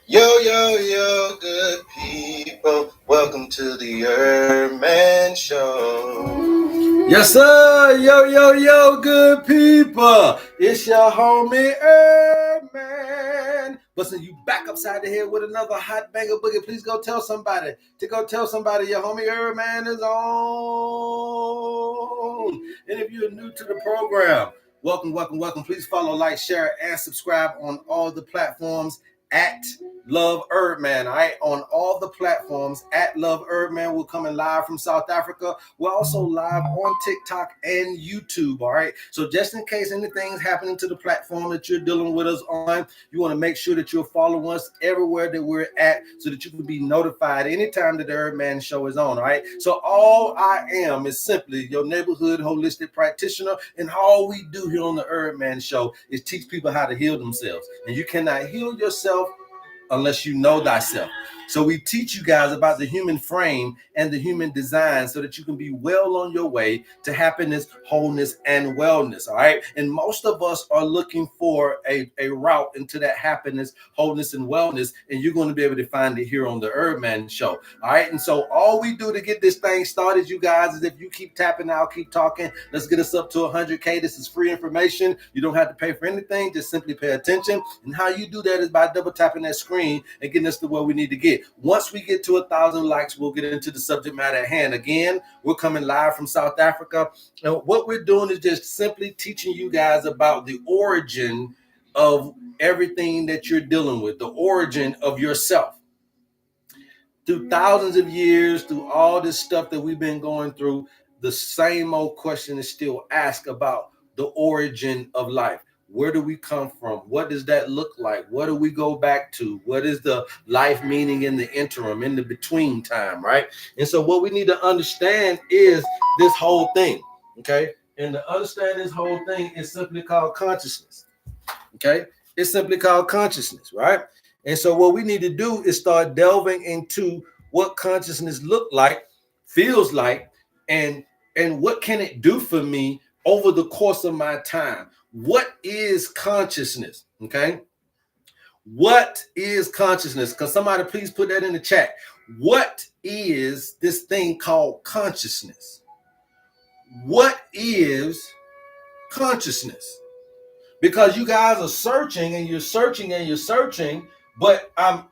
Yo, good people. Welcome to the Earthman Show. Yes, sir. Yo, good people. It's your homie Earthman. Busting you back upside the head with another hot banger boogie. Please go tell somebody your homie Earthman is on. And if you're new to the program, welcome. Please follow, like, share, and subscribe on all the platforms at Love Erdman, all right? On all the platforms at Love Erdman. We're coming live from South Africa. We're also live on TikTok and YouTube, all right? So just in case anything's happening to the platform that you're dealing with us on, you want to make sure that you'll follow us everywhere that we're at so that you can be notified anytime that the Erdman Show is on, all right? So all I am is simply your neighborhood holistic practitioner, and all we do here on the Erdman Show is teach people how to heal themselves. And you cannot heal yourself unless you know thyself. So we teach you guys about the human frame and the human design so that you can be well on your way to happiness, wholeness, and wellness, all right? And most of us are looking for a route into that happiness, wholeness, and wellness, and you're going to be able to find it here on the Erdman Show, all right? And so all we do to get this thing started, you guys, is if you keep tapping, I'll keep talking. Let's get us up to 100K. This is free information. You don't have to pay for anything. Just simply pay attention. And how you do that is by double tapping that screen and getting us to where we need to get. Once we get to 1,000 likes, we'll get into the subject matter at hand. Again, we're coming live from South Africa. And what we're doing is just simply teaching you guys about the origin of everything that you're dealing with, the origin of yourself. Through thousands of years, through all this stuff that we've been going through, the same old question is still asked about the origin of life. Where do we come from? What does that look like? What do we go back to? What is the life meaning in the interim, in the between time, right? And so what we need to understand is this whole thing, okay? And to understand this whole thing is simply called consciousness, okay? It's simply called consciousness, right? And so what we need to do is start delving into what consciousness looks like, feels like, and what can it do for me over the course of my time. What is consciousness? Okay. What is consciousness? Because somebody please put that in the chat. What is this thing called consciousness? What is consciousness? Because you guys are searching and you're searching, but I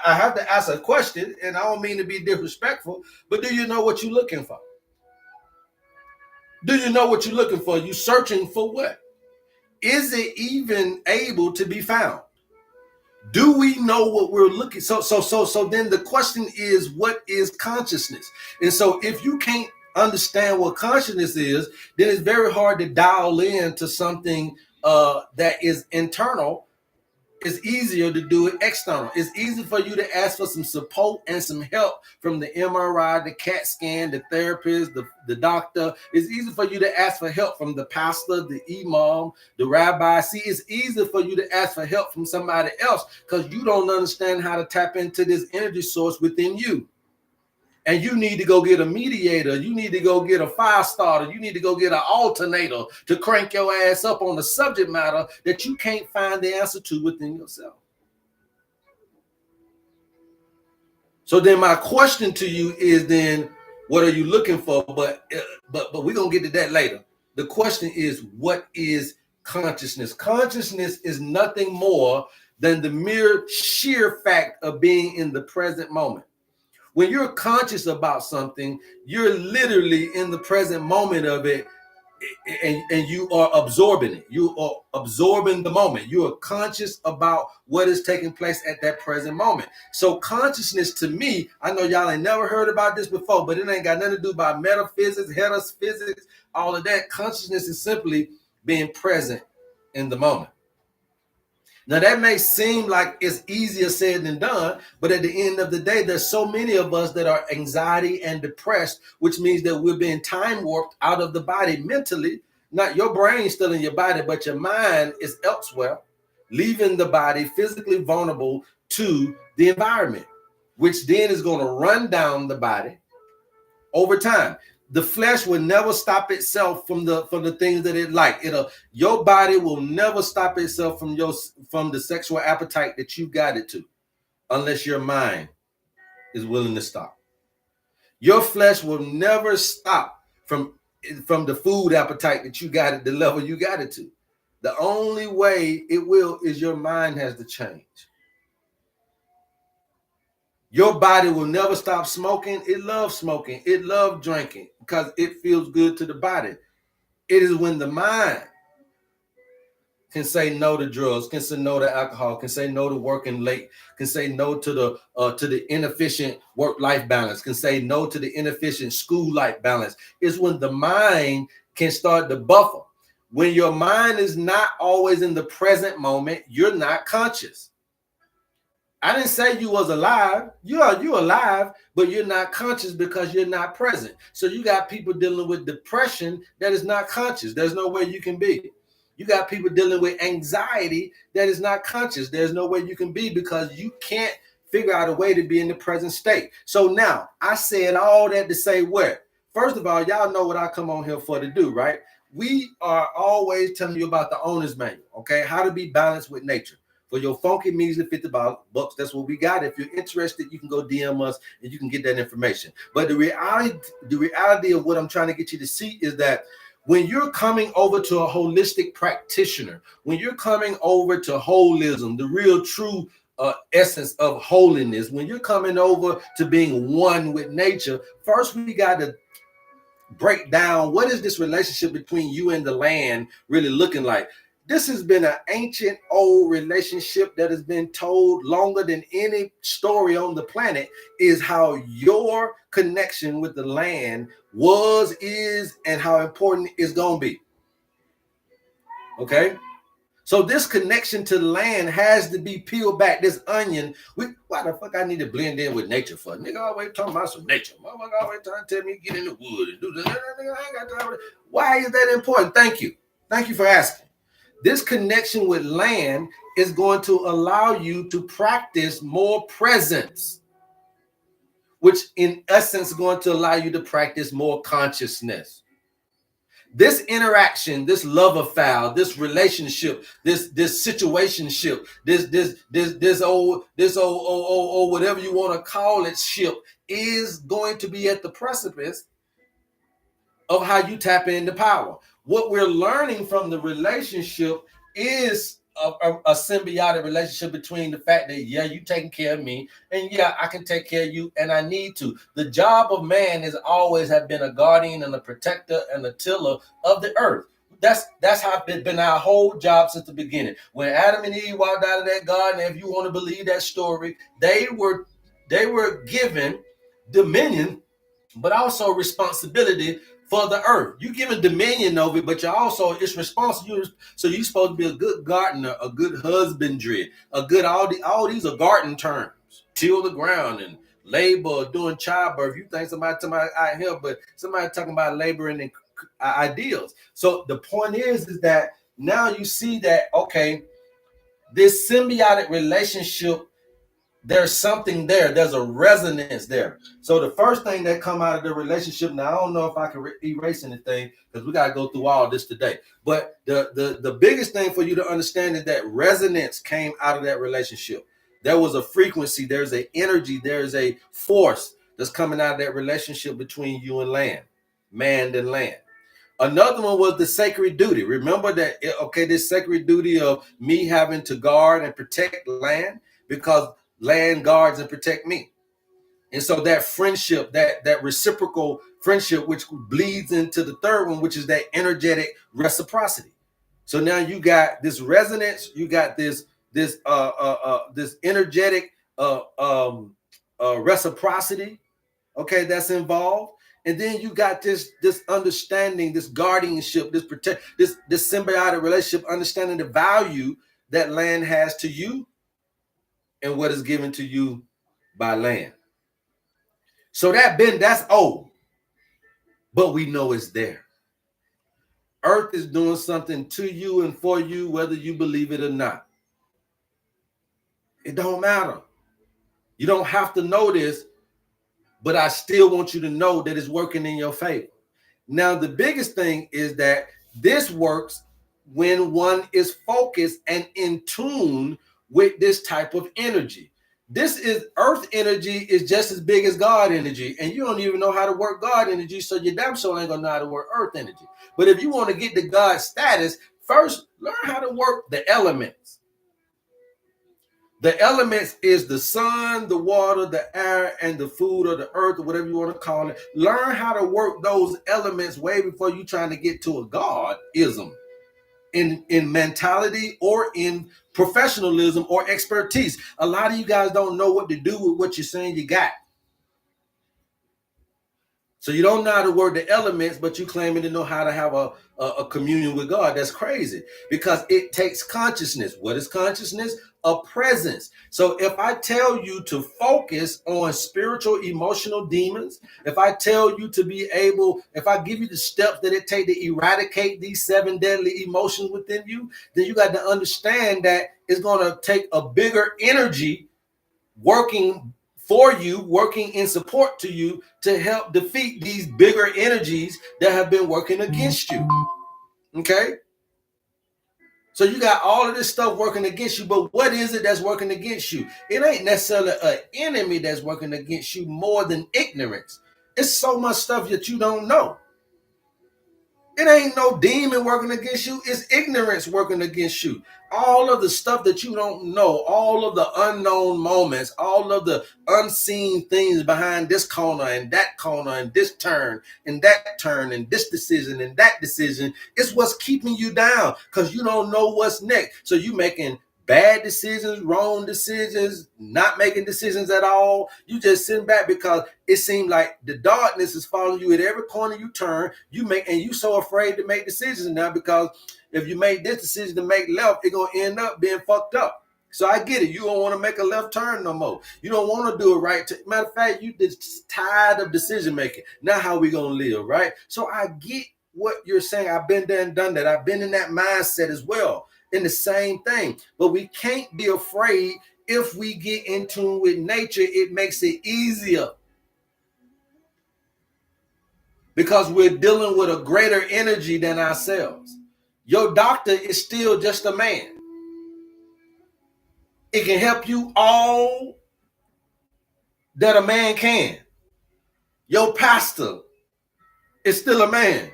have to ask a question, and I don't mean to be disrespectful, but do you know what you're looking for? Do you know what you're looking for? You're searching for what? Is it even able to be found? Do we know what we're looking? So then the question is, what is consciousness? And so if you can't understand what consciousness is, then it's very hard to dial in to something that is internal. It's easier to do it external. It's easy for you to ask for some support and some help from the MRI, the CAT scan, the therapist, the doctor. It's easy for you to ask for help from the pastor, the imam, the rabbi. See, it's easy for you to ask for help from somebody else because you don't understand how to tap into this energy source within you. And you need to go get a mediator. You need to go get a fire starter. You need to go get an alternator to crank your ass up on the subject matter that you can't find the answer to within yourself. So then my question to you is then, what are you looking for? But we're going to get to that later. The question is, what is consciousness? Consciousness is nothing more than the mere sheer fact of being in the present moment. When you're conscious about something, you're literally in the present moment of it, and you are absorbing it. You are absorbing the moment. You are conscious about what is taking place at that present moment. So consciousness, to me, I know y'all ain't never heard about this before, but it ain't got nothing to do about metaphysics, physics, all of that. Consciousness is simply being present in the moment. Now, that may seem like it's easier said than done, but at the end of the day, there's so many of us that are anxiety and depressed, which means that we're being time warped out of the body mentally. Not your brain still in your body, but your mind is elsewhere, leaving the body physically vulnerable to the environment, which then is going to run down the body over time. The flesh will never stop itself from the things that it like. Your body will never stop itself from the sexual appetite that you got it to, unless your mind is willing to stop. Your flesh will never stop from the food appetite that you got at the level you got it to. The only way it will is your mind has to change. Your body will never stop smoking. It loves smoking. It loves drinking because it feels good to the body. It is when the mind can say no to drugs, can say no to alcohol, can say no to working late, can say no to the inefficient work-life balance, can say no to the inefficient school-life balance. It's when the mind can start to buffer. When your mind is not always in the present moment, you're not conscious. I didn't say you was alive. You're alive, but you're not conscious because you're not present. So you got people dealing with depression that is not conscious. There's no way you can be. You got people dealing with anxiety that is not conscious. There's no way you can be because you can't figure out a way to be in the present state. So now I said all that to say what? First of all, y'all know what I come on here for to do, right? We are always telling you about the owner's manual, okay? How to be balanced with nature. For your funky measly $50 bucks, that's what we got. If you're interested, you can go DM us and you can get that information. But the reality of what I'm trying to get you to see is that when you're coming over to a holistic practitioner, when you're coming over to holism, the real true essence of holiness, when you're coming over to being one with nature, first we got to break down what is this relationship between you and the land really looking like. This has been an ancient old relationship that has been told longer than any story on the planet, is how your connection with the land was, is, and how important it's going to be. Okay? So this connection to the land has to be peeled back. This onion, why the fuck I need to blend in with nature for? Nigga always talking about some nature. Motherfucker always trying to tell me get in the wood and do this. I ain't got time. Why is that important? Thank you. Thank you for asking. This connection with land is going to allow you to practice more presence, which in essence is going to allow you to practice more consciousness. This interaction, this love affair, this relationship, this situationship, this old whatever you want to call it ship is going to be at the precipice of how you tap into power. What we're learning from the relationship is a symbiotic relationship between the fact that, yeah, you taking care of me, and yeah, I can take care of you, and I need to. The job of man is always have been a guardian and a protector and a tiller of the earth. That's how it's been our whole job since the beginning. When Adam and Eve walked out of that garden, if you want to believe that story, they were given dominion, but also responsibility for the earth. You're given dominion over it, but you're also, it's responsible. So you're supposed to be a good gardener, a good husbandry, a good, all these are garden terms. Till the ground and labor, doing childbirth. You think somebody out here, but somebody talking about laboring and ideals. So the point is that now you see that, okay, this symbiotic relationship, there's something there. There's a resonance there. So the first thing that come out of the relationship, now I don't know if I can erase anything because we got to go through all this today. But the biggest thing for you to understand is that resonance came out of that relationship. There was a frequency. There's an energy. There's a force that's coming out of that relationship between you and land, man and land. Another one was the sacred duty. Remember that, okay, this sacred duty of me having to guard and protect land because land guards and protect me. And so that friendship, that reciprocal friendship, which bleeds into the third one, which is that energetic reciprocity. So now you got this resonance, you got this energetic reciprocity, okay, that's involved. And then you got this understanding, this guardianship, this symbiotic relationship, understanding the value that land has to you and what is given to you by land. So that's old, but we know it's there. Earth is doing something to you and for you, whether you believe it or not. It don't matter. You don't have to know this, but I still want you to know that it's working in your favor. Now, the biggest thing is that this works when one is focused and in tune with this type of energy. This is earth energy is just as big as God energy, and you don't even know how to work God energy, so you damn sure ain't gonna know how to work earth energy. But if you want to get to God status, first learn how to work the elements. The elements is the sun, the water, the air, and the food, or the earth, or whatever you want to call it. Learn how to work those elements way before you trying to get to a Godism in mentality or in professionalism or expertise. A lot of you guys don't know what to do with what you're saying you got. So you don't know how to work the elements, but you claiming to know how to have a communion with God. That's crazy, because it takes consciousness. What is consciousness? A presence. So if I tell you to focus on spiritual, emotional demons, if I tell you to be able, if I give you the steps that it takes to eradicate these 7 deadly emotions within you, then you got to understand that it's going to take a bigger energy working for you, working in support to you, to help defeat these bigger energies that have been working against you. Okay? So you got all of this stuff working against you, but what is it that's working against you? It ain't necessarily an enemy that's working against you more than ignorance. It's so much stuff that you don't know. It ain't no demon working against you. It's ignorance working against you. All of the stuff that you don't know, all of the unknown moments, all of the unseen things behind this corner and this turn and this decision and that decision, is what's keeping you down, because you don't know what's next. So you making bad decisions, wrong decisions, not making decisions at all. You just sitting back because it seems like the darkness is following you at every corner you turn. And you so afraid to make decisions now, because if you make this decision to make left, it's gonna end up being fucked up. So I get it. You don't want to make a left turn no more. You don't want to do it right. Matter of fact, you just tired of decision making. Now how we gonna live, right? So I get what you're saying. I've been there and done that. I've been in that mindset as well, in the same thing. But we can't be afraid. If we get in tune with nature, it makes it easier, because we're dealing with a greater energy than ourselves. Your doctor is still just a man. It can help you all that a man can. Your pastor is still a man.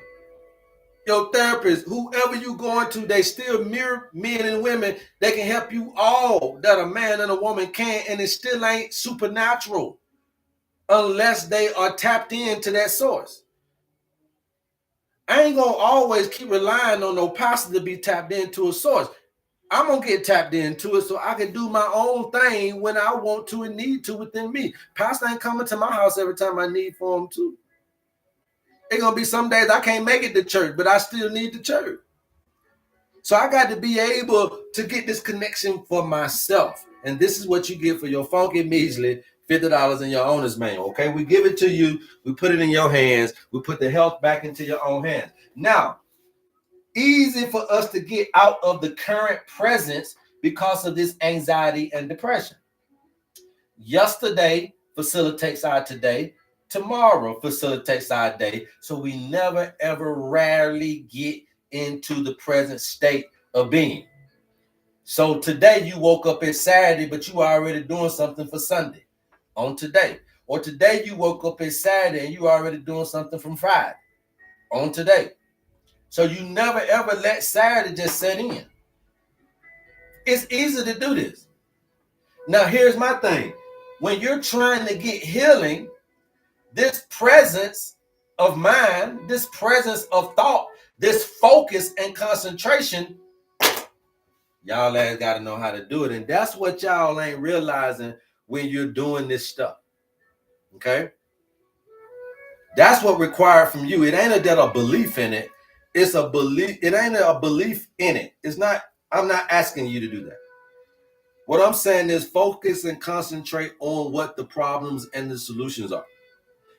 Your therapist, whoever you going to, they still mere men and women. They can help you all that a man and a woman can, and it still ain't supernatural unless they are tapped into that source. I ain't gonna always keep relying on no pastor to be tapped into a source. I'm gonna get tapped into it so I can do my own thing when I want to and need to within me. Pastor ain't coming to my house every time I need for him to. It's gonna be some days I can't make it to church, but I still need the church. So I got to be able to get this connection for myself. And this is what you get for your funky measly $50 in your owner's manual. Okay, we give it to you, we put it in your hands, we put the health back into your own hands. Now, easy for us to get out of the current presence because of this anxiety and depression. Yesterday facilitates our today. Tomorrow facilitates our day. So we never, ever, rarely get into the present state of being. So today you woke up it's Saturday, but you are already doing something for Sunday on today. Or today you woke up it's Saturday and you are already doing something from Friday on today. So you never ever let Saturday just set in. It's easy to do this. Now here's my thing. When you're trying to get healing, this presence of mind, this presence of thought, this focus and concentration, y'all ass got to know how to do it. And that's what y'all ain't realizing when you're doing this stuff. Okay? That's what required from you. It ain't a belief in it. It's a belief. It ain't a belief in it. It's not. I'm not asking you to do that. What I'm saying is focus and concentrate on what the problems and the solutions are.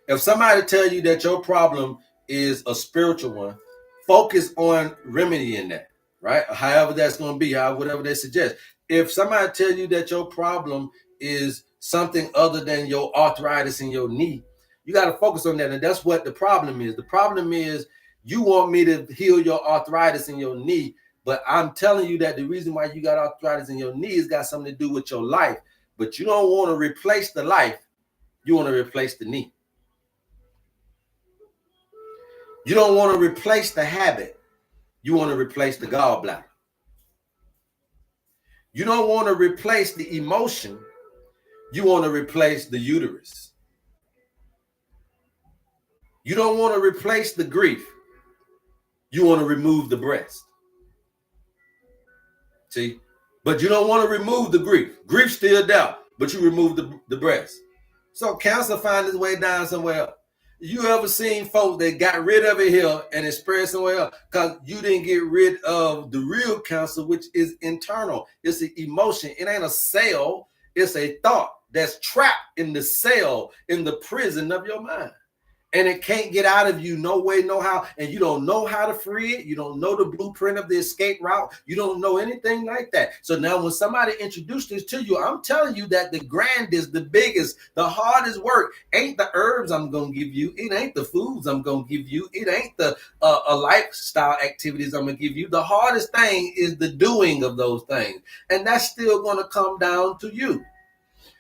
If somebody tell you that your problem is a spiritual one, focus on remedying that, right? However that's going to be, whatever they suggest. If somebody tell you that your problem is something other than your arthritis in your knee, you got to focus on that. And that's what the problem is. The problem is you want me to heal your arthritis in your knee, but I'm telling you that the reason why you got arthritis in your knee has got something to do with your life. But you don't want to replace the life. You want to replace the knee. You don't want to replace the habit. You want to replace the gallbladder. You don't want to replace the emotion. You want to replace the uterus. You don't want to replace the grief. You want to remove the breast. See? But you don't want to remove the grief. Grief's still there, but you remove the breast. So cancer finds its way down somewhere else. You ever seen folks that got rid of it here and it spread somewhere else because you didn't get rid of the real cancer, which is internal. It's an emotion. It ain't a cell. It's a thought that's trapped in the cell, in the prison of your mind. And it can't get out of you no way, no how. And you don't know how to free it. You don't know the blueprint of the escape route. You don't know anything like that. So now when somebody introduced this to you, I'm telling you that the grandest, the biggest, the hardest work ain't the herbs I'm going to give you. It ain't the foods I'm going to give you. It ain't the lifestyle activities I'm going to give you. The hardest thing is the doing of those things. And that's still going to come down to you.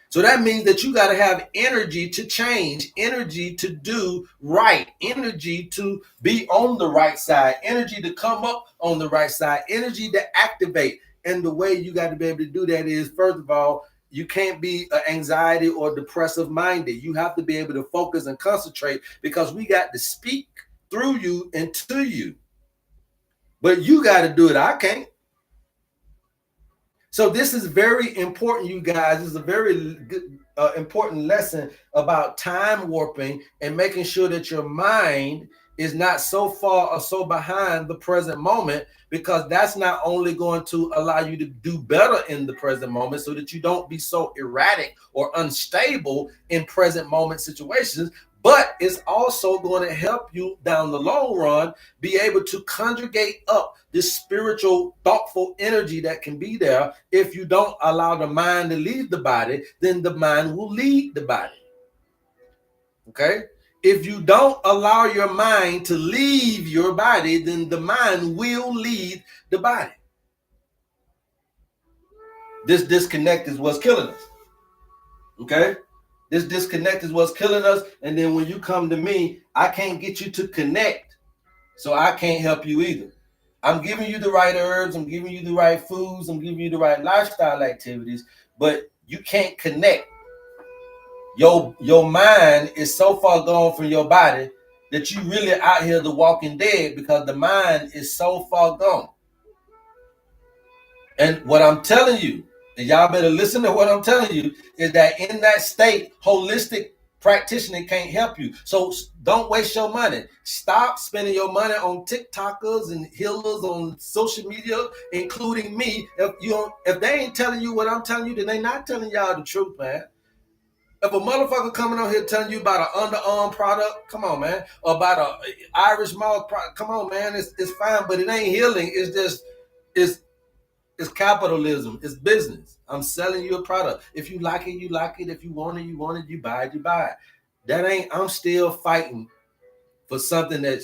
So that means that you got to have energy to change, energy to do right, energy to be on the right side, energy to come up on the right side, energy to activate. And the way you got to be able to do that is, first of all, you can't be anxiety or depressive minded. You have to be able to focus and concentrate because we got to speak through you and to you. But you got to do it. I can't. So this is very important, you guys. This is a very good, important lesson about time warping and making sure that your mind is not so far or so behind the present moment, because that's not only going to allow you to do better in the present moment so that you don't be so erratic or unstable in present moment situations, but it's also going to help you down the long run be able to conjugate up this spiritual, thoughtful energy that can be there. If you don't allow the mind to leave the body, then the mind will lead the body. Okay? If you don't allow your mind to leave your body, then the mind will lead the body. This disconnect is what's killing us. Okay? This disconnect is what's killing us. And then when you come to me, I can't get you to connect. So I can't help you either. I'm giving you the right herbs. I'm giving you the right foods. I'm giving you the right lifestyle activities. But you can't connect. Your mind is so far gone from your body that you really out here the walking dead because the mind is so far gone. And what I'm telling you, and y'all better listen to what I'm telling you, is that in that state, holistic practitioner can't help you. So don't waste your money. Stop spending your money on TikTokers and healers on social media, including me. If they ain't telling you what I'm telling you, then they not telling y'all the truth, man. If a motherfucker coming on here telling you about an underarm product, come on, man. Or about a Irish moth product, come on, man. It's fine, but it ain't healing. It's just it's capitalism. It's business. I'm selling you a product. If you like it, you like it. If you want it, you want it. You buy it, you buy it. That ain't. I'm still fighting for something that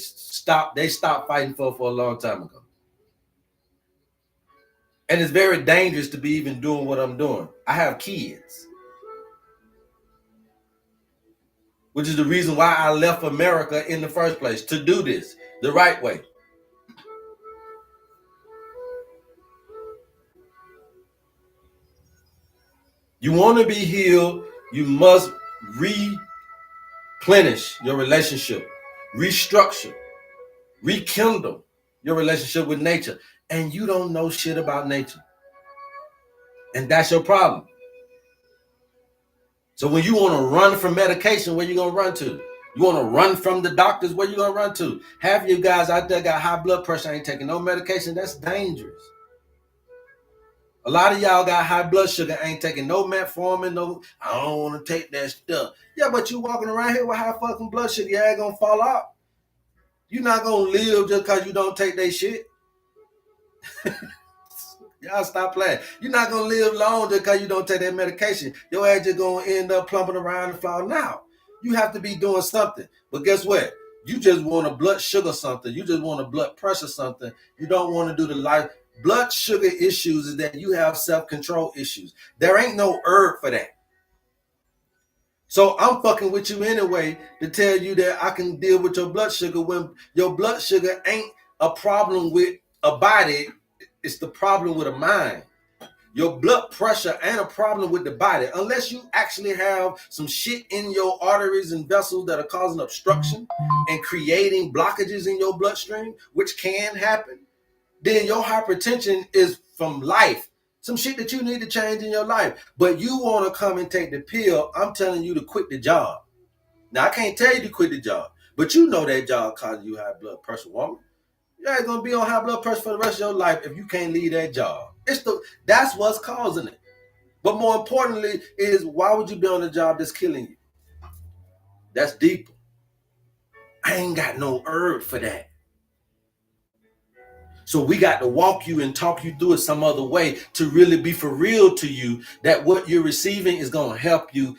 they stopped fighting for a long time ago. And it's very dangerous to be even doing what I'm doing. I have kids, which is the reason why I left America in the first place, to do this the right way. You want to be healed, you must replenish your relationship restructure, rekindle your relationship with nature. And you don't know shit about nature. And that's your problem. So when you want to run from medication, where you going to run to? You want to run from the doctors, where you going to run to? Half of you guys out there got high blood pressure, ain't taking no medication. That's dangerous. A lot of y'all got high blood sugar, ain't taking no metformin, no, I don't want to take that stuff. Yeah, but you walking around here with high fucking blood sugar, your ass gonna fall out. You're not gonna live just because you don't take that shit. Y'all stop playing. You're not gonna live long just because you don't take that medication. Your ass just gonna end up plumping around and falling out. You have to be doing something. But guess what? You just want a blood sugar something. You just want a blood pressure something. You don't want to do the life. Blood sugar issues is that you have self-control issues. There ain't no herb for that. So I'm fucking with you anyway to tell you that I can deal with your blood sugar when your blood sugar ain't a problem with a body. It's the problem with a mind. Your blood pressure ain't a problem with the body unless you actually have some shit in your arteries and vessels that are causing obstruction and creating blockages in your bloodstream, which can happen. Then your hypertension is from life. Some shit that you need to change in your life. But you want to come and take the pill. I'm telling you to quit the job. Now, I can't tell you to quit the job, but you know that job causing you high blood pressure, woman. You ain't gonna be on high blood pressure for the rest of your life if you can't leave that job. That's what's causing it. But more importantly is, why would you be on a job that's killing you? That's deeper. I ain't got no herb for that. So we got to walk you and talk you through it some other way to really be for real to you that what you're receiving is going to help you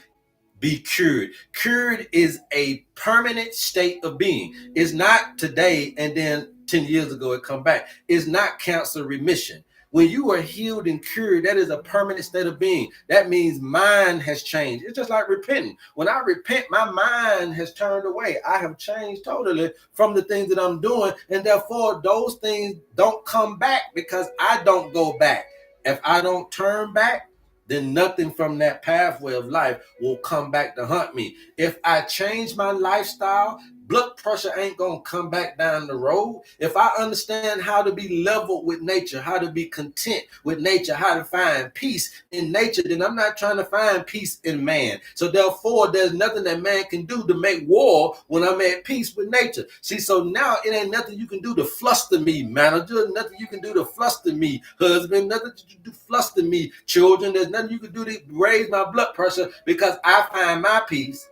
be cured. Cured is a permanent state of being. It's not today and then 10 years ago it come back. It's not cancer remission. When you are healed and cured, that is a permanent state of being. That means mind has changed. It's just like repenting. When I repent, my mind has turned away. I have changed totally from the things that I'm doing, and therefore those things don't come back because I don't go back. If I don't turn back, then nothing from that pathway of life will come back to hunt me. If I change my lifestyle, blood pressure ain't gonna come back down the road. If I understand how to be level with nature, how to be content with nature, how to find peace in nature, then I'm not trying to find peace in man. So therefore, there's nothing that man can do to make war when I'm at peace with nature. See, so now it ain't nothing you can do to fluster me, manager, nothing you can do to fluster me, husband, nothing you can do to fluster me, children. There's nothing you can do to raise my blood pressure because I find my peace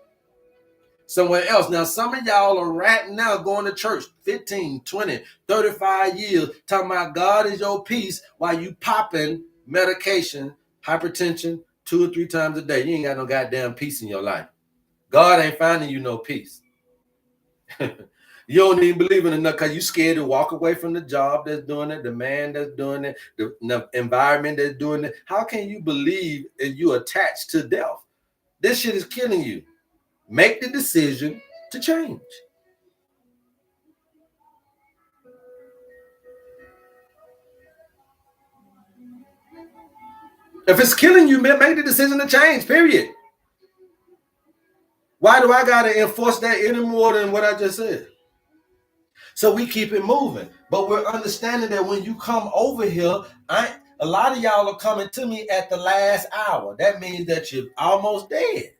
somewhere else. Now, some of y'all are right now going to church 15, 20, 35 years, talking about God is your peace while you popping medication, hypertension 2 or 3 times a day. You ain't got no goddamn peace in your life. God ain't finding you no peace. You don't even believe in enough because you scared to walk away from the job that's doing it, the man that's doing it, the environment that's doing it. How can you believe if you attached to death? This shit is killing you. Make the decision to change. If it's killing you, man, make the decision to change, period. Why do I got to enforce that any more than what I just said? So we keep it moving. But we're understanding that when you come over here, a lot of y'all are coming to me at the last hour. That means that you're almost dead.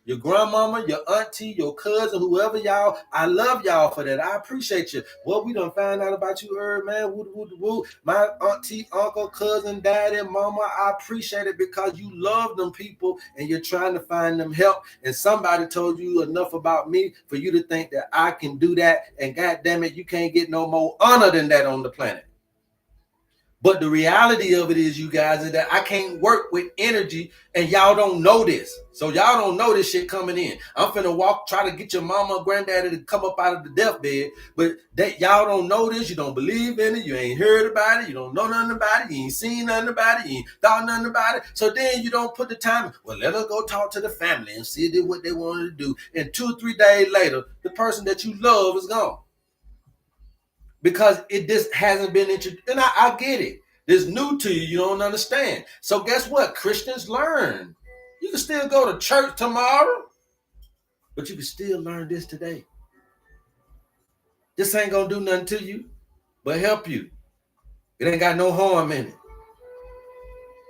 Your grandmama, your auntie, your cousin, whoever y'all, I love y'all for that. I appreciate you. What we done find out about you, man. Woo. My auntie, uncle, cousin, daddy, mama, I appreciate it because you love them people and you're trying to find them help. And somebody told you enough about me for you to think that I can do that. And God damn it, you can't get no more honor than that on the planet. But the reality of it is, you guys, is that I can't work with energy and y'all don't know this. So y'all don't know this shit coming in. I'm finna try to get your mama or granddaddy to come up out of the deathbed, but that y'all don't know this. You don't believe in it. You ain't heard about it. You don't know nothing about it. You ain't seen nothing about it. You ain't thought nothing about it. So then you don't put the time. Well, let us go talk to the family and see what they wanted to do. And 2 or 3 days later, the person that you love is gone. Because it just hasn't been introduced. And I get it. This new to you. You don't understand. So guess what? Christians learn. You can still go to church tomorrow, but you can still learn this today. This ain't gonna do nothing to you, but help you. It ain't got no harm in it.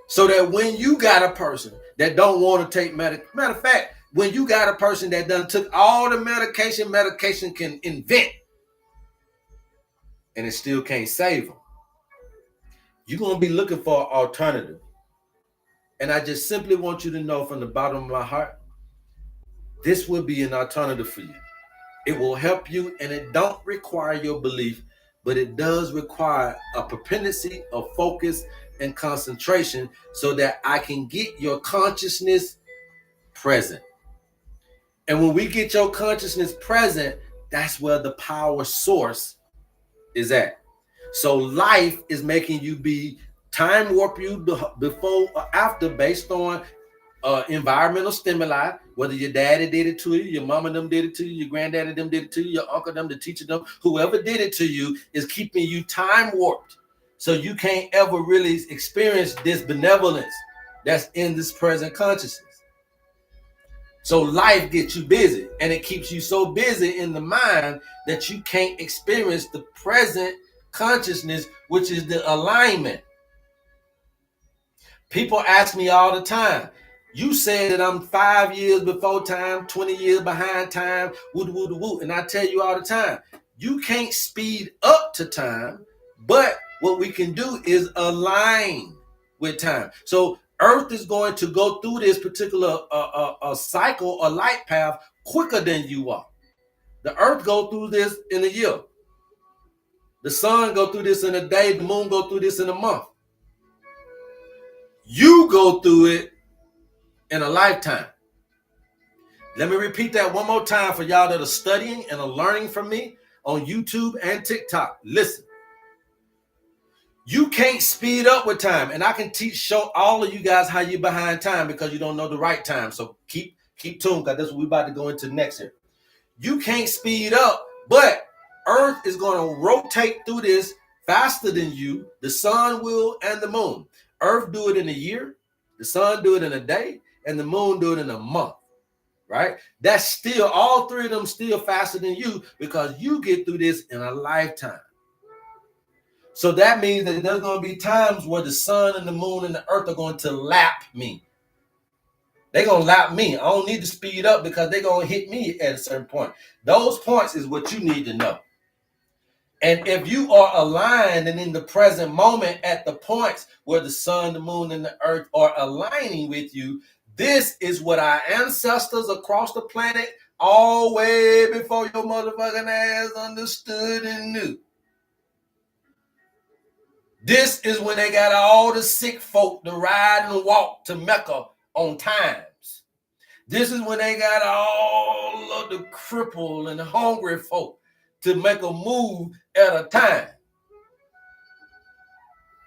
So that when you got a person that don't want to take matter of fact, when you got a person that done took all the medication can invent, and it still can't save them, you're gonna be looking for an alternative. And I just simply want you to know from the bottom of my heart, this will be an alternative for you. It will help you, and it don't require your belief, but it does require a propensity of focus and concentration so that I can get your consciousness present. And when we get your consciousness present, that's where the power source is at. So life is making you be time warp you before or after based on environmental stimuli, whether your daddy did it to you, your mama them did it to you, your granddaddy them did it to you, your uncle them, the teacher them, whoever did it to you is keeping you time warped. So you can't ever really experience this benevolence that's in this present consciousness. So life gets you busy, and it keeps you so busy in the mind that you can't experience the present consciousness, which is the alignment. People ask me all the time, you said that I'm 5 years before time, 20 years behind time, woo woo woo. And I tell you all the time, you can't speed up to time, but what we can do is align with time. So Earth is going to go through this particular cycle or light path quicker than you are. The Earth go through this in a year. The sun go through this in a day. The moon go through this in a month. You go through it in a lifetime. Let me repeat that one more time for y'all that are studying and are learning from me on YouTube and TikTok. Listen, you can't speed up with time, and I can show all of you guys how you're behind time because you don't know the right time. So keep tuned, because that's what we're about to go into next here. You can't speed up, but Earth is going to rotate through this faster than you. The sun will, and the moon. Earth do it in a year, the sun do it in a day, and the moon do it in a month. Right? That's still, all three of them still faster than you because you get through this in a lifetime. So that means that there's going to be times where the sun and the moon and the earth are going to lap me. They're going to lap me. I don't need to speed up because they're going to hit me at a certain point. Those points is what you need to know. And if you are aligned and in the present moment at the points where the sun, the moon, and the earth are aligning with you, this is what our ancestors across the planet all way before your motherfucking ass understood and knew. This is when they got all the sick folk to ride and walk to Mecca on times. This is when they got all of the crippled and hungry folk to make a move at a time.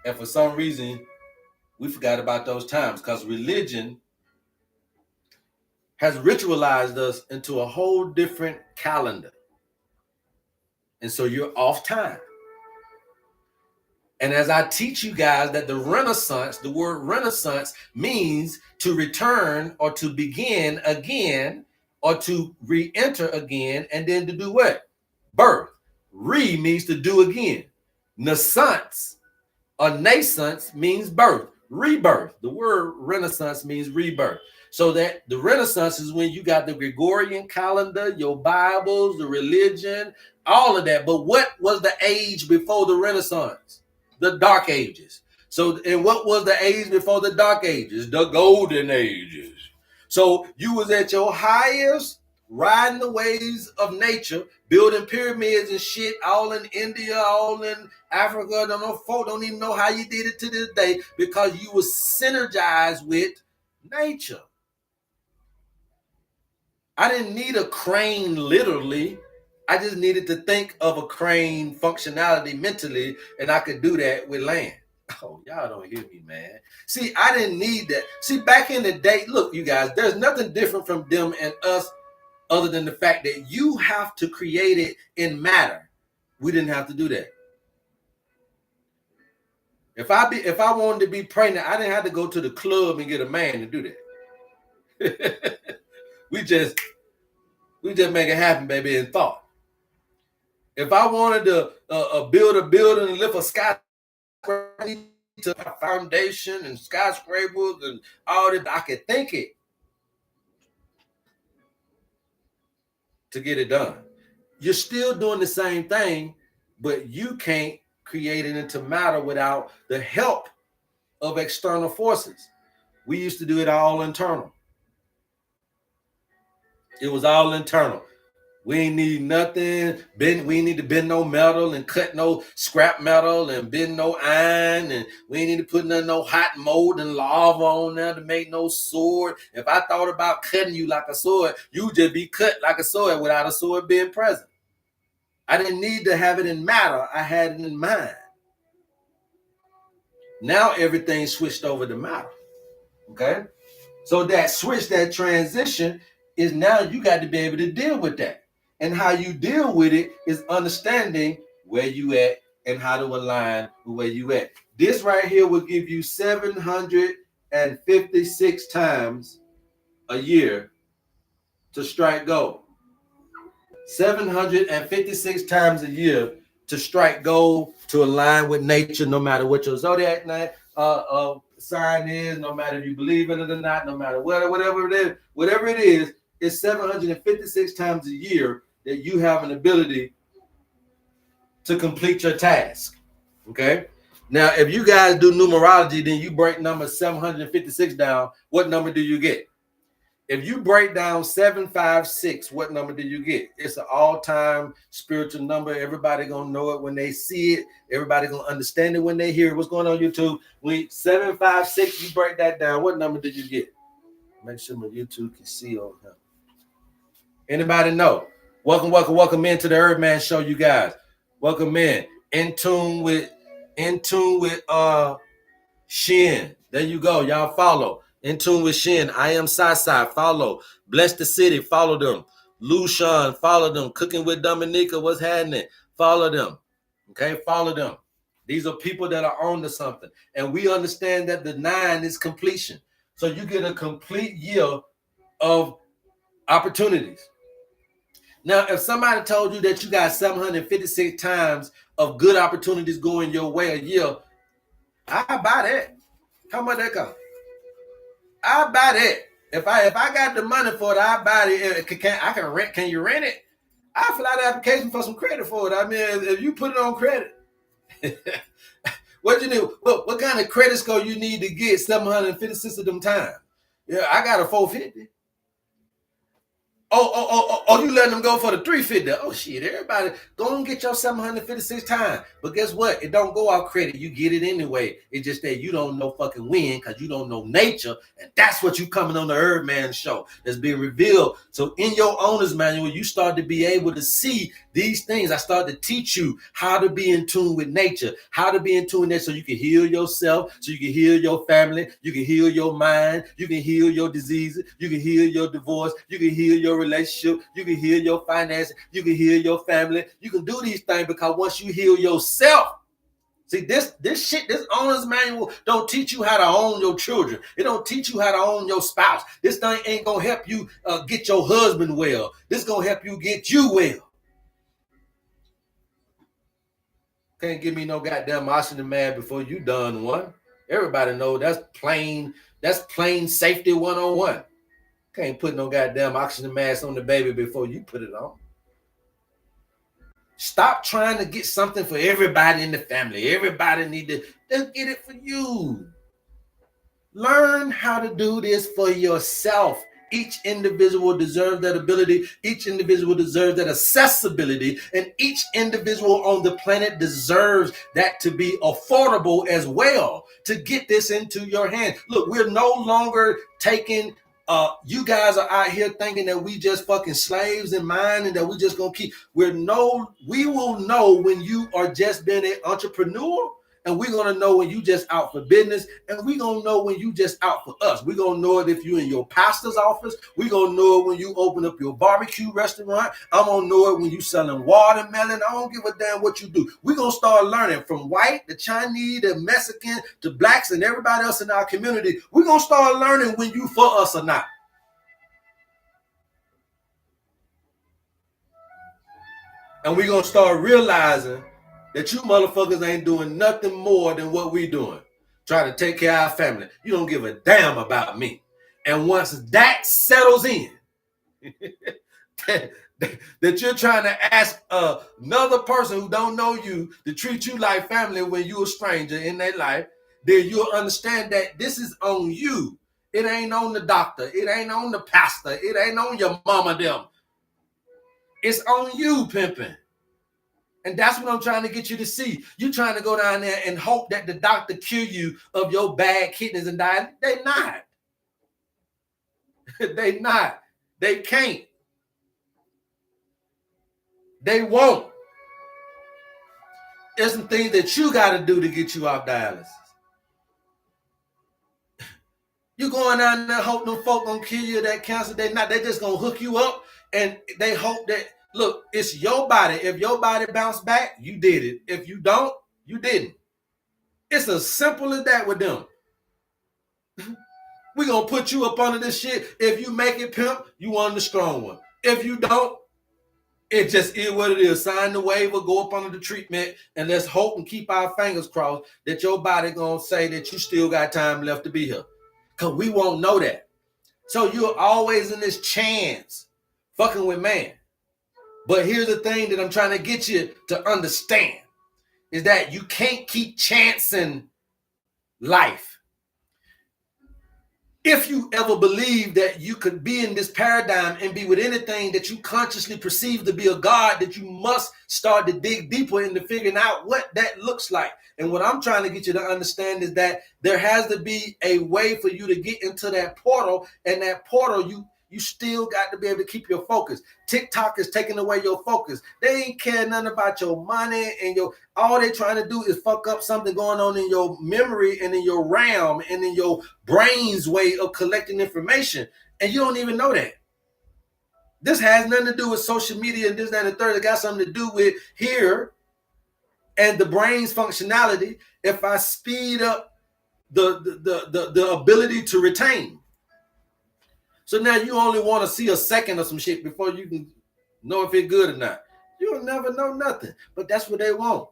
And for some reason, we forgot about those times because religion has ritualized us into a whole different calendar. And so you're off time. And as I teach you guys that the Renaissance, the word Renaissance means to return or to begin again or to re-enter again, and then to do what? Birth. Re means to do again. Naissance or nascence means birth, rebirth. The word Renaissance means rebirth. So that the Renaissance is when you got the Gregorian calendar, your Bibles, the religion, all of that. But what was the age before the Renaissance? The Dark Ages. So, and what was the age before the Dark Ages? The Golden Ages. So you was at your highest, riding the waves of nature, building pyramids and shit, all in India, all in Africa. Don't even know how you did it to this day because you was synergized with nature. I didn't need a crane literally. I just needed to think of a crane functionality mentally, and I could do that with land. Oh, y'all don't hear me, man. See, I didn't need that. See, back in the day, look, you guys, there's nothing different from them and us other than the fact that you have to create it in matter. We didn't have to do that. If I wanted to be pregnant, I didn't have to go to the club and get a man to do that. We just make it happen, baby, in thought. If I wanted to build a building and lift a skyscraper, I need to have a foundation and skyscrapers and all that. I could think it to get it done. You're still doing the same thing, but you can't create it into matter without the help of external forces. We used to do it all internal. It was all internal. We ain't need nothing. We ain't need to bend no metal and cut no scrap metal and bend no iron. And we ain't need to put no hot mold and lava on there to make no sword. If I thought about cutting you like a sword, you'd just be cut like a sword without a sword being present. I didn't need to have it in matter. I had it in mind. Now everything switched over to matter. Okay? So that switch, that transition is now you got to be able to deal with that. And how you deal with it is understanding where you at and how to align with where you at. This right here will give you 756 times a year to strike gold. 756 times a year to strike gold, to align with nature, no matter what your zodiac sign is, no matter if you believe in it or not, no matter whatever it is, it's 756 times a year that you have an ability to complete your task. Okay. Now, if you guys do numerology, then you break number 756 down. What number do you get? If you break down 756, what number do you get? It's an all-time spiritual number. Everybody gonna know it when they see it. Everybody gonna understand it when they hear it. What's going on YouTube? When 756, you break that down. What number did you get? Make sure my YouTube can see on him. Anybody know? Welcome into the Herb Man Show, you guys. Welcome in. In tune with Shin. There you go. Y'all follow. In tune with Shin. I am Sai. Follow. Bless the City. Follow them. Lushan. Follow them. Cooking with Dominica. What's happening? Follow them. Okay. Follow them. These are people that are on to something. And we understand that the 9 is completion. So you get a complete year of opportunities. Now, if somebody told you that you got 756 times of good opportunities going your way a year, I buy that. How much that cost? I buy that. If I got the money for it, I buy it. I can rent. Can you rent it? I fill out an application for some credit for it. I mean, if you put it on credit, what you need? What kind of credit score you need to get 756 of them times? Yeah, I got a 450. Oh, you letting them go for the 350. Oh, shit, everybody, go and get your 756 times. But guess what? It don't go out credit. You get it anyway. It's just that you don't know fucking when because you don't know nature. And that's what you coming on the Herb Man Show that's being revealed. So in your owner's manual, you start to be able to see these things. I start to teach you how to be in tune with nature, how to be in tune with that so you can heal yourself, so you can heal your family, you can heal your mind, you can heal your diseases, you can heal your divorce, you can heal your relationship, you can heal your finances, you can heal your family. You can do these things because once you heal yourself, see this owner's manual don't teach you how to own your children. It don't teach you how to own your spouse. This thing ain't gonna help you get your husband well. This gonna help you get you well. Can't give me no goddamn oxygen man before you done one. Everybody know that's plain safety 101. Can't put no goddamn oxygen mask on the baby before you put it on. Stop trying to get something for everybody in the family. Everybody need to just get it for you. Learn how to do this for yourself. Each individual deserves that ability. Each individual deserves that accessibility. And each individual on the planet deserves that to be affordable as well, to get this into your hand. Look, we're no longer taking you guys are out here thinking that we just fucking slaves in mind and that we just gonna keep. We will know when you are just being an entrepreneur, and we're gonna know when you just out for business, and we're gonna know when you just out for us. We're gonna know it if you're in your pastor's office. We're gonna know it when you open up your barbecue restaurant. I'm gonna know it when you selling watermelon. I don't give a damn what you do. We're gonna start learning from white, the Chinese, the Mexican, to blacks, and everybody else in our community. We're gonna start learning when you for us or not. And we're going to start realizing that you motherfuckers ain't doing nothing more than what we doing. Trying to take care of our family. You don't give a damn about me. And once that settles in, that you're trying to ask another person who don't know you to treat you like family when you're a stranger in their life, then you'll understand that this is on you. It ain't on the doctor. It ain't on the pastor. It ain't on your mama them. It's on you, pimping. And that's what I'm trying to get you to see. You're trying to go down there and hope that the doctor cure you of your bad kidneys and diet. They not. They not. They can't. They won't. There's some things that you got to do to get you off dialysis. You going down there hope them folk gonna kill you of that cancer. They not. They just gonna hook you up and they hope that, look, it's your body. If your body bounced back, you did it. If you don't, you didn't. It's as simple as that with them. We're gonna put you up under this shit. If you make it, pimp, you on the strong one. If you don't, it just is what it is. Sign the waiver, go up under the treatment, and let's hope and keep our fingers crossed that your body gonna say that you still got time left to be here. Because we won't know that. So you're always in this chance fucking with man. But here's the thing that I'm trying to get you to understand is that you can't keep chancing life. If you ever believe that you could be in this paradigm and be with anything that you consciously perceive to be a God, that you must start to dig deeper into figuring out what that looks like. And what I'm trying to get you to understand is that there has to be a way for you to get into that portal, and that portal, you still got to be able to keep your focus. TikTok is taking away your focus. They ain't care nothing about your money and all they trying to do is fuck up something going on in your memory and in your RAM and in your brain's way of collecting information. And you don't even know that. This has nothing to do with social media and this, that, and the third. It got something to do with here and the brain's functionality. If I speed up the ability to retain. So now you only want to see a second of some shit before you can know if it's good or not. You'll never know nothing. But that's what they want.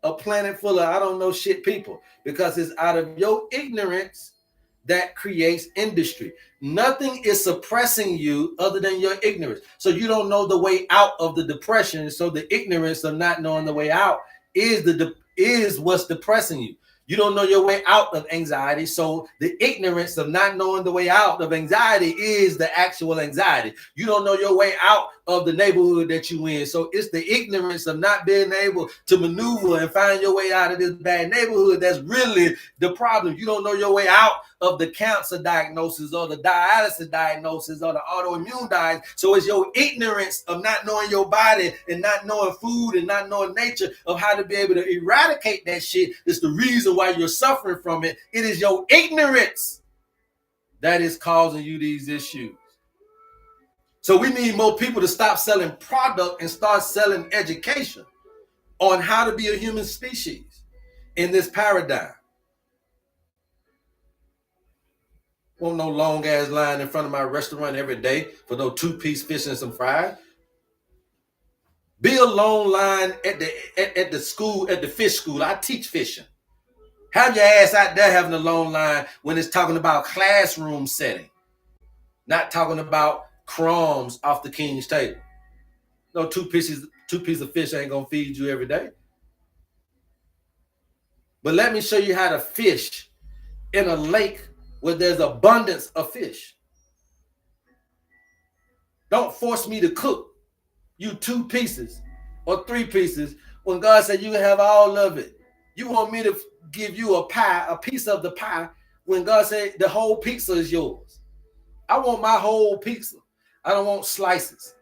A planet full of I don't know shit people. Because it's out of your ignorance that creates industry. Nothing is suppressing you other than your ignorance. So you don't know the way out of the depression. So the ignorance of not knowing the way out is what's depressing you. You don't know your way out of anxiety. So the ignorance of not knowing the way out of anxiety is the actual anxiety. You don't know your way out of the neighborhood that you in. So it's the ignorance of not being able to maneuver and find your way out of this bad neighborhood that's really the problem. You don't know your way out of the cancer diagnosis or the dialysis diagnosis or the autoimmune diagnosis. So it's your ignorance of not knowing your body and not knowing food and not knowing nature of how to be able to eradicate that shit. It's the reason why you're suffering from it. It is your ignorance that is causing you these issues. So we need more people to stop selling product and start selling education on how to be a human species in this paradigm. Want no long ass line in front of my restaurant every day for no 2-piece fish and some fries. Be a long line at the school, at the fish school. I teach fishing. Have your ass out there having a long line when it's talking about classroom setting, not talking about crumbs off the king's table. No, two pieces of fish ain't gonna feed you every day. But let me show you how to fish in a lake where there's abundance of fish. Don't force me to cook you 2 pieces or 3 pieces when God said you can have all of it. You want me to give you a pie, a piece of the pie, when God said the whole pizza is yours. I want my whole pizza. I don't want slices.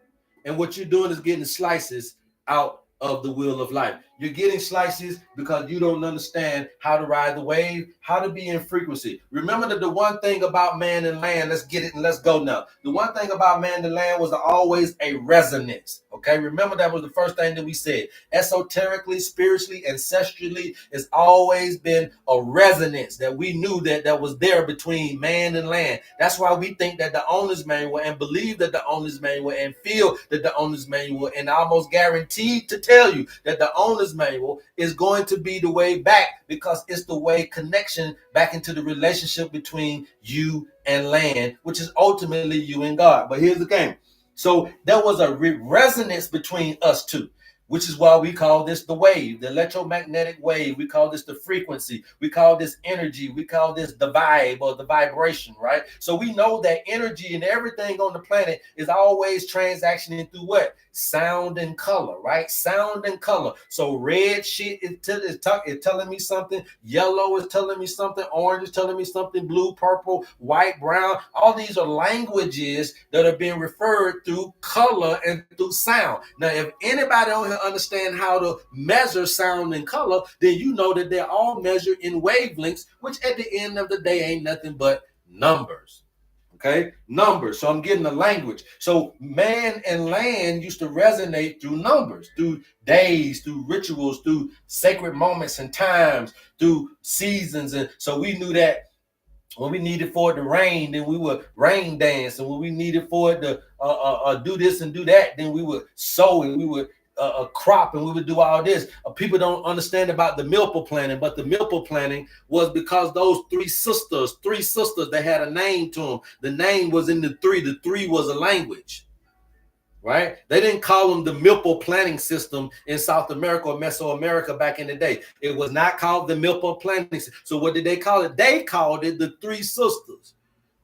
And what you're doing is getting slices out of the wheel of life. You're getting slices because you don't understand how to ride the wave, how to be in frequency. Remember that the one thing about man and land, let's get it and let's go now. The one thing about man and land was always a resonance. Okay, remember that was the first thing that we said. Esoterically, spiritually, ancestrally, it's always been a resonance that we knew that was there between man and land. That's why we think that the owner's manual and believe that the owner's manual and feel that the owner's manual and almost guaranteed to tell you that the owner's manual is going to be the way back, because it's the way connection back into the relationship between you and land, which is ultimately you and God. But here's the game. So there was a resonance between us two, which is why we call this the wave, the electromagnetic wave. We call this the frequency. We call this energy. We call this the vibe or the vibration, right? So we know that energy and everything on the planet is always transactioning through what? Sound and color, right? Sound and color. So red shit is telling me something. Yellow is telling me something. Orange is telling me something. Blue, purple, white, brown. All these are languages that are being referred through color and through sound. Now, if anybody on here understand how to measure sound and color, then you know that they're all measured in wavelengths, which at the end of the day ain't nothing but numbers. Okay, numbers. So I'm getting the language. So man and land used to resonate through numbers, through days, through rituals, through sacred moments and times, through seasons. And so we knew that when we needed for it to rain, then we would rain dance. And when we needed for it to do this and do that, then we would sow and we would crop and we would do all this. People don't understand about the Milpa planning, but the Milpa planning was because those three sisters, they had a name to them. The name was in the three. The three was a language, right? They didn't call them the Milpa planning system in South America or Mesoamerica back in the day. It was not called the Milpa planning system. So what did they call it? They called it the three sisters,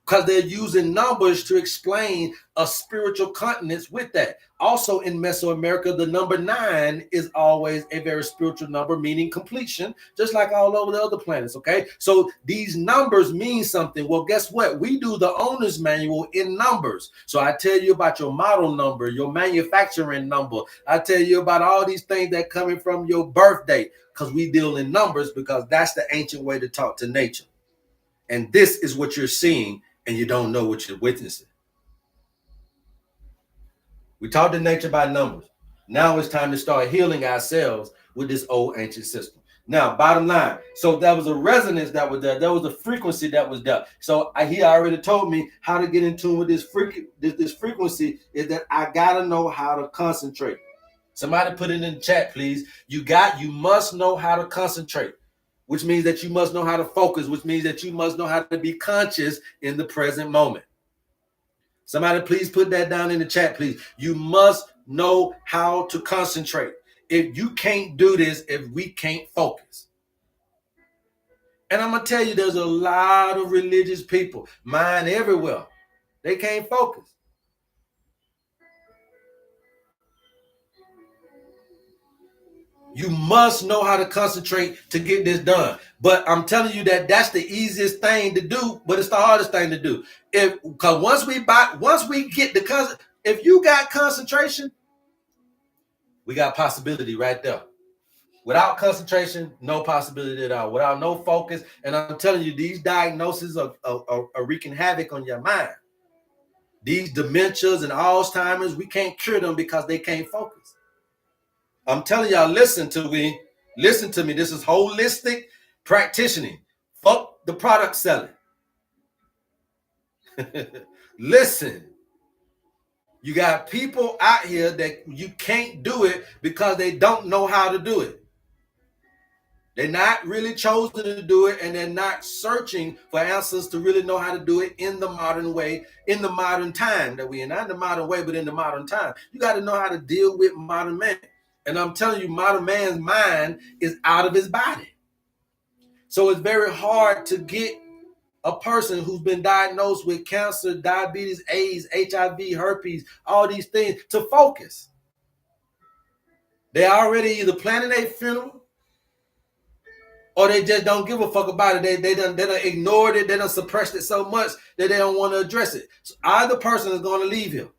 because they're using numbers to explain a spiritual continence with that. Also in Mesoamerica, the number 9 is always a very spiritual number, meaning completion, just like all over the other planets, okay? So these numbers mean something. Well, guess what? We do the owner's manual in numbers. So I tell you about your model number, your manufacturing number. I tell you about all these things that coming from your birthday, because we deal in numbers, because that's the ancient way to talk to nature. And this is what you're seeing, and you don't know what you're witnessing. We talk to nature by numbers. Now it's time to start healing ourselves with this old ancient system. Now, bottom line, so there was a resonance that was there. There was a frequency that was there. So he already told me how to get in tune with this frequency is that I got to know how to concentrate. Somebody put it in the chat, please. You must know how to concentrate, which means that you must know how to focus, which means that you must know how to be conscious in the present moment. Somebody please put that down in the chat, please. You must know how to concentrate. If you can't do this, if we can't focus. And I'm going to tell you, there's a lot of religious people, mine everywhere. They can't focus. You must know how to concentrate to get this done. But I'm telling you that that's the easiest thing to do, but it's the hardest thing to do. Because once we get the if you got concentration, we got possibility right there. Without concentration, no possibility at all. Without no focus, and I'm telling you, these diagnoses are wreaking havoc on your mind. These dementias and Alzheimer's, we can't cure them because they can't focus. I'm telling y'all, listen to me. This is holistic practicing. Fuck the product selling. Listen. You got people out here that you can't do it because they don't know how to do it. They're not really chosen to do it, and they're not searching for answers to really know how to do it in the modern way, in the modern time that we're in. Not in the modern way, but in the modern time. You got to know how to deal with modern man. And I'm telling you, modern man's mind is out of his body. So it's very hard to get a person who's been diagnosed with cancer, diabetes, AIDS, HIV, herpes, all these things to focus. They already either planning a funeral or they just don't give a fuck about it. They done ignored it. They done suppressed it so much that they don't want to address it. So either person is going to leave here.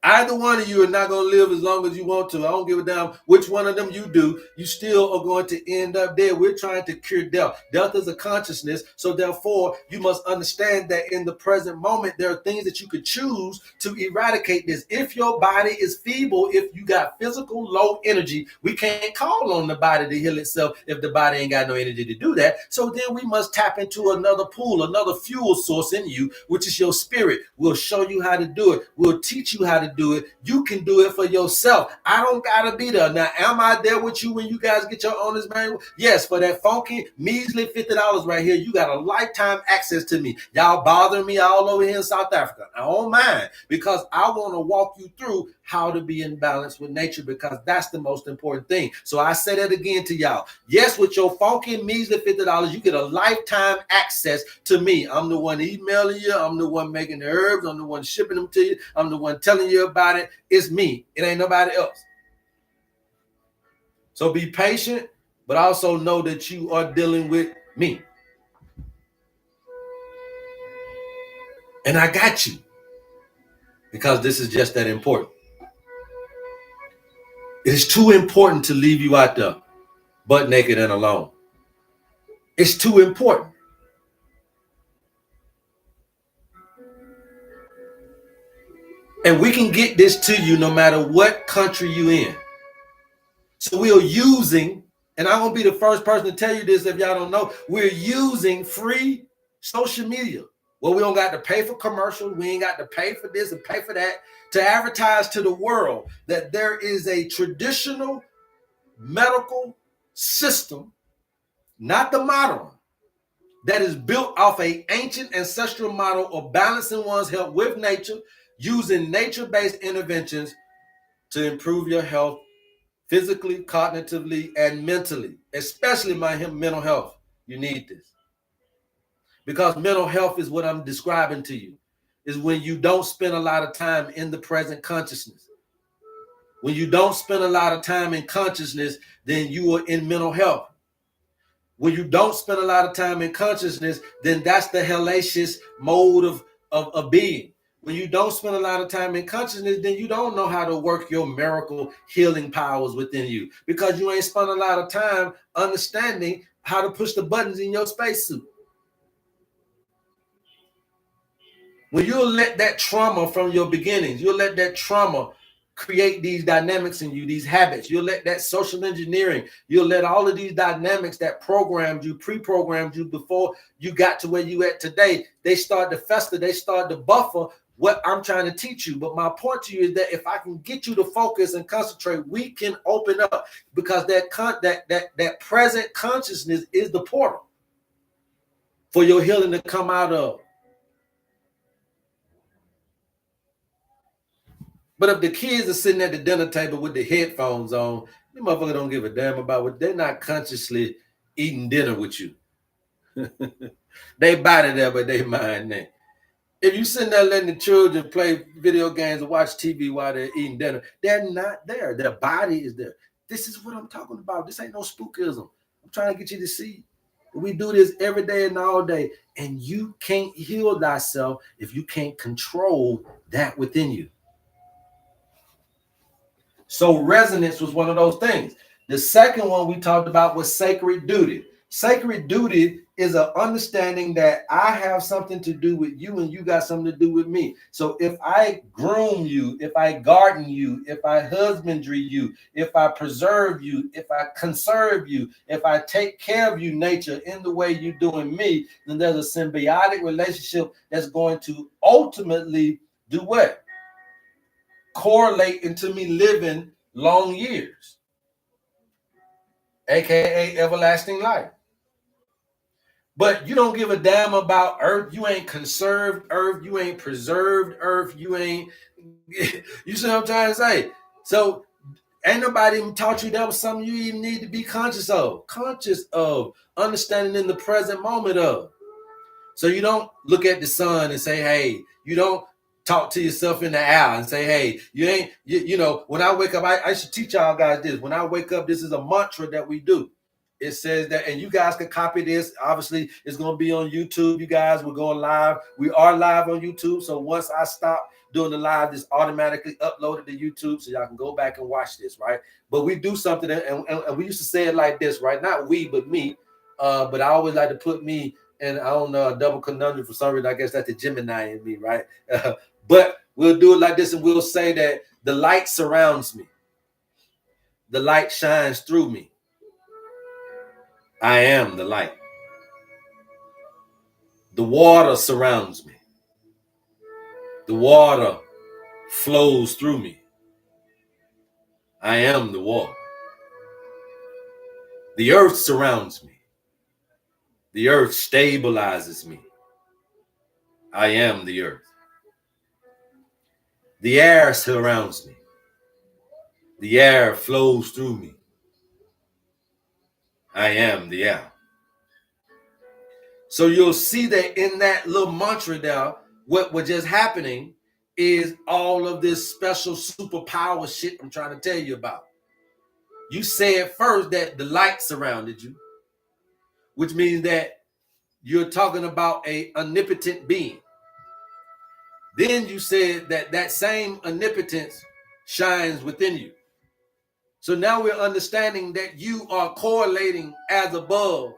Either one of you are not going to live as long as you want to. I don't give a damn which one of them you do. You still are going to end up dead. We're trying to cure death. Death is a consciousness. So therefore, you must understand that in the present moment, there are things that you could choose to eradicate this. If your body is feeble, if you got physical low energy, we can't call on the body to heal itself if the body ain't got no energy to do that. So then we must tap into another pool, another fuel source in you, which is your spirit. We'll show you how to do it. We'll teach you how to do it. You can do it for yourself. I don't gotta be there. Now, am I there with you when you guys get your owner's manual? Yes, for that funky, measly $50 right here, you got a lifetime access to me. Y'all bothering me all over here in South Africa. I don't mind, because I want to walk you through how to be in balance with nature, because that's the most important thing. So I say that again to y'all. Yes, with your funky, measly $50, you get a lifetime access to me. I'm the one emailing you. I'm the one making the herbs. I'm the one shipping them to you. I'm the one telling you about it. It's me. It ain't nobody else. So be patient, but also know that you are dealing with me. And I got you, because this is just that important. It is too important to leave you out there butt naked and alone. It's too important. And we can get this to you no matter what country you in. So we are using, and I'm going to be the first person to tell you this if y'all don't know, we're using free social media. Well, we don't got to pay for commercials. We ain't got to pay for this and pay for that to advertise to the world that there is a traditional medical system, not the modern, that is built off an ancient ancestral model of balancing one's health with nature, using nature-based interventions to improve your health physically, cognitively, and mentally, especially my mental health. You need this. Because mental health is what I'm describing to you, is when you don't spend a lot of time in the present consciousness. When you don't spend a lot of time in consciousness, then you are in mental health. When you don't spend a lot of time in consciousness, then that's the hellacious mode of being. When you don't spend a lot of time in consciousness, then you don't know how to work your miracle healing powers within you, because you ain't spent a lot of time understanding how to push the buttons in your spacesuit. When you'll let that trauma from your beginnings, you'll let that trauma create these dynamics in you, these habits. You'll let that social engineering, you'll let all of these dynamics that programmed you, pre-programmed you before you got to where you at today, they start to fester, they start to buffer what I'm trying to teach you. But my point to you is that if I can get you to focus and concentrate, we can open up, because that present consciousness is the portal for your healing to come out of. But if the kids are sitting at the dinner table with the headphones on, the motherfucker don't give a damn about what they're not consciously eating dinner with you. They body there, but they mind there. If you sitting there letting the children play video games and watch TV while they're eating dinner, they're not there. Their body is there. This is what I'm talking about. This ain't no spookism. I'm trying to get you to see. We do this every day and all day. And you can't heal thyself if you can't control that within you. So resonance was one of those things. The second one we talked about was sacred duty. Sacred duty is an understanding that I have something to do with you and you got something to do with me. So if I groom you, if I garden you, if I husbandry you, if I preserve you, if I conserve you, if I take care of you, nature, in the way you're doing me, then there's a symbiotic relationship that's going to ultimately do what? Correlate into me living long years, aka everlasting life. But you don't give a damn about earth. You ain't conserved earth. You ain't preserved earth. You ain't, you see what I'm trying to say? So ain't nobody even taught you that was something you even need to be conscious of, understanding in the present moment of. So you don't look at the sun and say, hey, you don't talk to yourself in the hour and say, hey, you ain't, you know, when I wake up, I should teach y'all guys this. When I wake up, this is a mantra that we do. It says that, and you guys can copy this. Obviously, it's going to be on YouTube. You guys, we're going live. We are live on YouTube. So once I stop doing the live, this automatically uploaded to YouTube, so y'all can go back and watch this, right? But we do something, and we used to say it like this, right? Not we, but me. But I always like to put me in, I don't know, a double conundrum for some reason. I guess that's the Gemini in me, right? But we'll do it like this, and we'll say that the light surrounds me. The light shines through me. I am the light. The water surrounds me. The water flows through me. I am the water. The earth surrounds me. The earth stabilizes me. I am the earth. The air surrounds me. The air flows through me. I am the air. So you'll see that in that little mantra there, what was just happening is all of this special superpower shit I'm trying to tell you about. You said first that the light surrounded you, which means that you're talking about a omnipotent being. Then you said that that same omnipotence shines within you. So now we're understanding that you are correlating as above,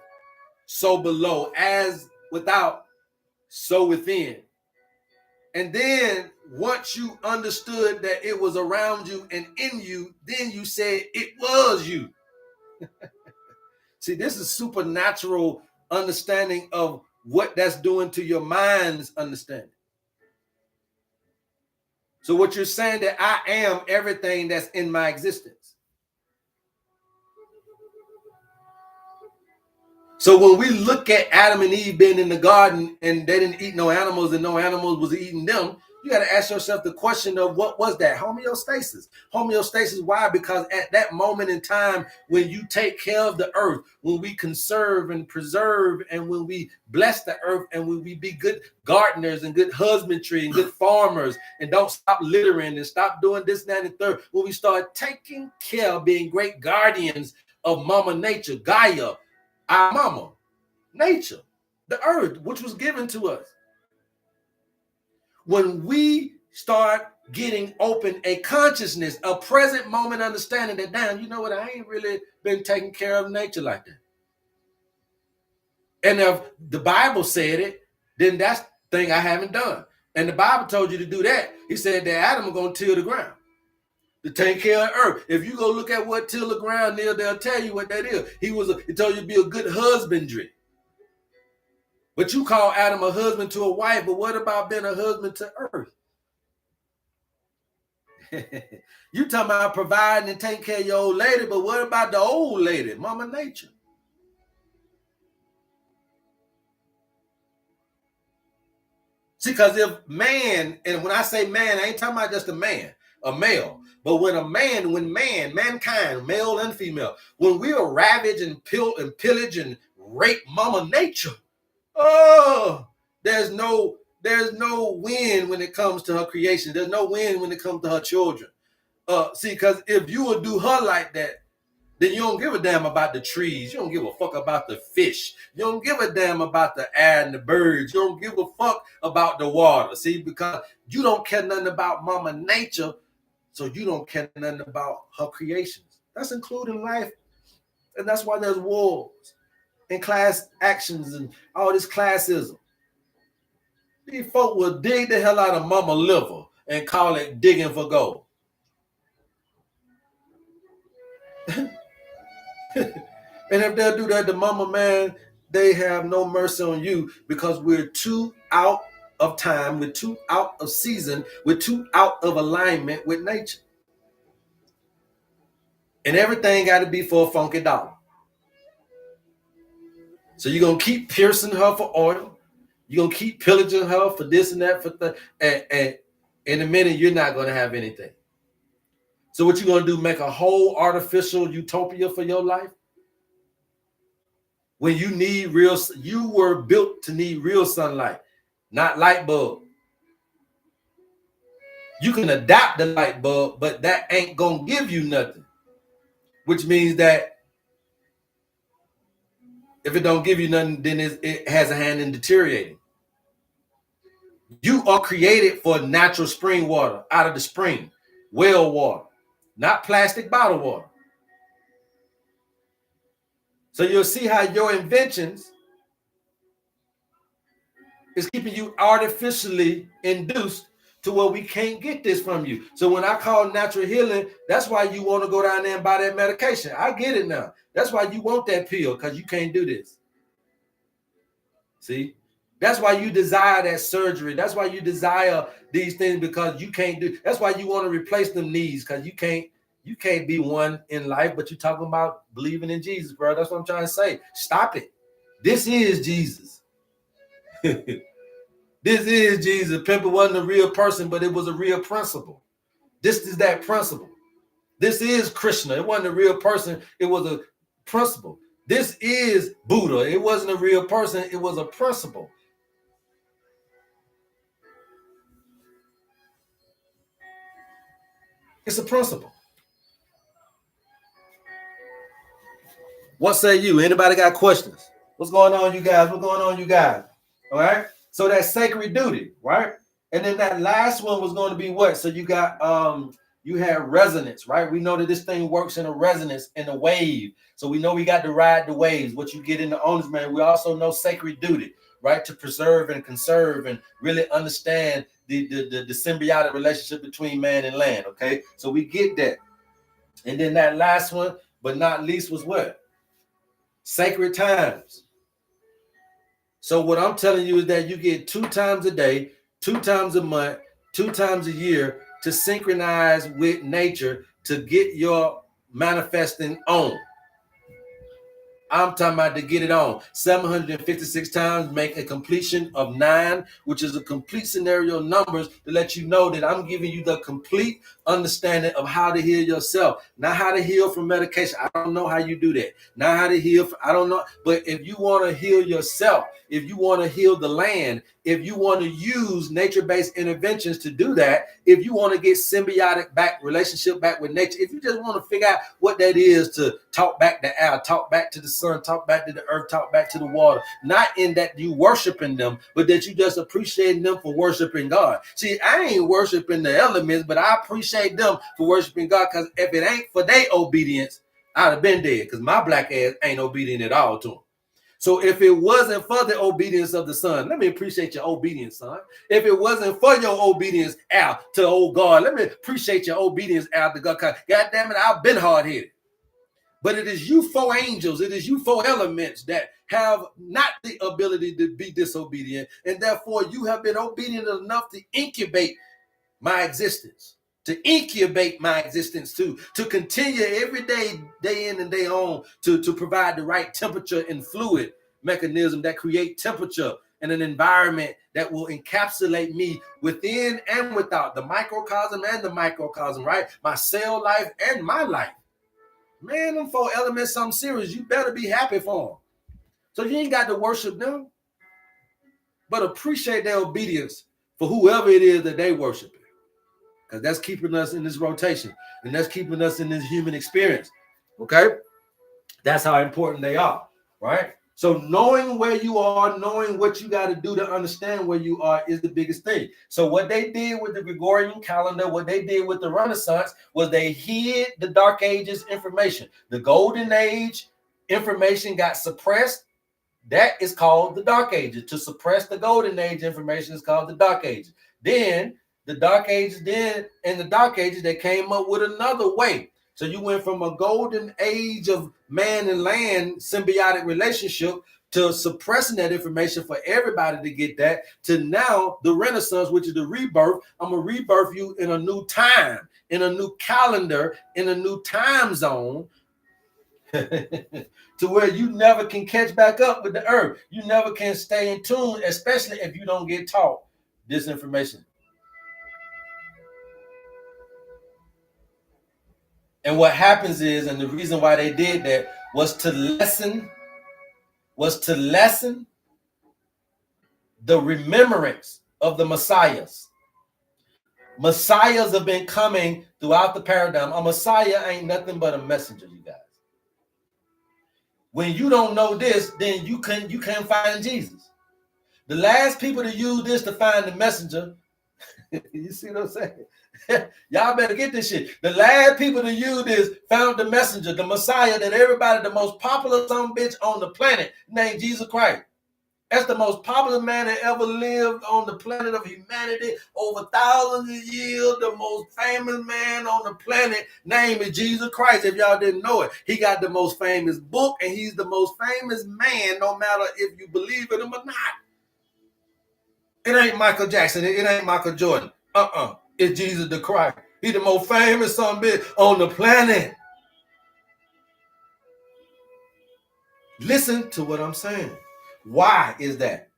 so below, as without, so within. And then once you understood that it was around you and in you, then you said it was you. See, this is supernatural understanding of what that's doing to your mind's understanding. So what you're saying that I am everything that's in my existence. So when we look at Adam and Eve being in the garden and they didn't eat no animals and no animals was eating them, you got to ask yourself the question of what was that? Homeostasis. Homeostasis, why? Because at that moment in time, when you take care of the earth, when we conserve and preserve, and when we bless the earth, and when we be good gardeners and good husbandry and good farmers, and don't stop littering and stop doing this, that, and the third, when we start taking care of being great guardians of Mama Nature, Gaia, our mama, nature, the earth, which was given to us. When we start getting open a consciousness, a present moment understanding that, damn, you know what, I ain't really been taking care of nature like that. And if the Bible said it, then that's the thing I haven't done. And the Bible told you to do that. He said that Adam was going to till the ground, to take care of earth. If you go look at what till the ground is, they'll tell you what that is. He told you to be a good husbandry. But you call Adam a husband to a wife, but what about being a husband to earth? You talking about providing and taking care of your old lady, but what about the old lady, Mama Nature? See, because if man, and when I say man, I ain't talking about just a man, a male. But when mankind, male and female, when we are ravage and pillage and rape Mama Nature, oh, there's no win when it comes to her creation. There's no win when it comes to her children. See, because if you would do her like that, then you don't give a damn about the trees. You don't give a fuck about the fish. You don't give a damn about the air and the birds. You don't give a fuck about the water. See, because you don't care nothing about Mama Nature, so you don't care nothing about her creations. That's including life. And that's why there's wars and class actions and all this classism. These folk will dig the hell out of Mama Liver and call it digging for gold. And if they'll do that to Mama, man, they have no mercy on you, because we're too out of time, we're too out of season, we're too out of alignment with nature. And everything got to be for a funky dollar. So you're going to keep piercing her for oil. You're going to keep pillaging her for this and that, and in a minute, you're not going to have anything. So what you're going to do, make a whole artificial utopia for your life? When you need real, you were built to need real sunlight, not light bulb. You can adapt the light bulb, but that ain't going to give you nothing. Which means that if it don't give you nothing, then it has a hand in deteriorating. You are created for natural spring water out of the spring, well water, not plastic bottle water. So you'll see how your inventions is keeping you artificially induced to where we can't get this from you. So when I call natural healing, that's why you want to go down there and buy that medication. I get it now. That's why you want that pill, because you can't do this. See? That's why you desire that surgery. That's why you desire these things, because you can't do. That's why you want to replace them knees, because you can't be one in life, but you're talking about believing in Jesus, bro. That's what I'm trying to say. Stop it. This is Jesus. This is Jesus. Pimpin' wasn't a real person, but it was a real principle. This is that principle. This is Krishna. It wasn't a real person. It was a principle. This is Buddha. It wasn't a real person. It was a principle. It's a principle. What say you? Anybody got questions? What's going on, you guys? What's going on, you guys? All right. So that's sacred duty, right? And then that last one was going to be what? So you got you had resonance, right? We know that this thing works in a resonance, in a wave. So we know we got to ride the waves, what you get in the owner's man. We also know sacred duty, right? To preserve and conserve and really understand the symbiotic relationship between man and land. Okay. So we get that. And then that last one, but not least, was what? Sacred times. So what I'm telling you is that you get 2 times a day, 2 times a month, 2 times a year to synchronize with nature to get your manifesting on. I'm talking about to get it on. 756 times make a completion of 9, which is a complete scenario numbers to let you know that I'm giving you the complete understanding of how to heal yourself. Not how to heal from medication. I don't know how you do that. Not how to heal. I don't know. But if you want to heal yourself, if you want to heal the land, if you want to use nature-based interventions to do that, if you want to get symbiotic relationship back with nature, if you just want to figure out what that is, to talk back to air, talk back to the sun, talk back to the earth, talk back to the water, not in that you worshiping them, but that you just appreciating them for worshiping God. See, I ain't worshiping the elements, but I appreciate them for worshiping God, because if it ain't for their obedience, I'd have been dead, because my black ass ain't obedient at all to them. So if it wasn't for the obedience of the son, let me appreciate your obedience, son. If it wasn't for your obedience, Al, to old God, let me appreciate your obedience, Al, to God. God damn it, I've been hard-headed. But it is you 4 angels, it is you 4 elements that have not the ability to be disobedient, and therefore you have been obedient enough to incubate my existence. To incubate my existence too, to continue every day, day in and day on, to provide the right temperature and fluid mechanism that create temperature and an environment that will encapsulate me within and without, the microcosm and the microcosm, right? My cell life and my life. Man, them 4 elements, something serious. You better be happy for them. So you ain't got to worship them, but appreciate their obedience for whoever it is that they worship. Because that's keeping us in this rotation, and that's keeping us in this human experience. Okay, that's how important they are, right? So knowing where you are, knowing what you got to do to understand where you are is the biggest thing. So what they did with the Gregorian calendar, what they did with the Renaissance, was they hid the Dark Ages information. The Golden Age information got suppressed. That is called the Dark Ages. To suppress the Golden Age information is called the Dark Ages. Then the Dark Ages, they came up with another way. So you went from a golden age of man and land symbiotic relationship to suppressing that information for everybody to get that, to now the Renaissance, which is the rebirth. I'm going to rebirth you in a new time, in a new calendar, in a new time zone, to where you never can catch back up with the earth. You never can stay in tune, especially if you don't get taught this information. And what happens is, and the reason why they did that was to lessen the remembrance of the Messiahs. Messiahs have been coming throughout the paradigm. A Messiah ain't nothing but a messenger, you guys. When you don't know this, then you can't find Jesus. The last people to use this to find the messenger, you see what I'm saying? Y'all better get this shit. The last people to use this found the messenger, the Messiah that everybody, the most popular son bitch on the planet, named Jesus Christ. That's the most popular man that ever lived on the planet of humanity over thousands of years. The most famous man on the planet, name is Jesus Christ. If y'all didn't know it, he got the most famous book, and he's the most famous man, no matter if you believe in him or not. It ain't Michael Jackson. It ain't Michael Jordan. It's Jesus the Christ. He's the most famous son bitch on the planet. Listen to what I'm saying. Why is that?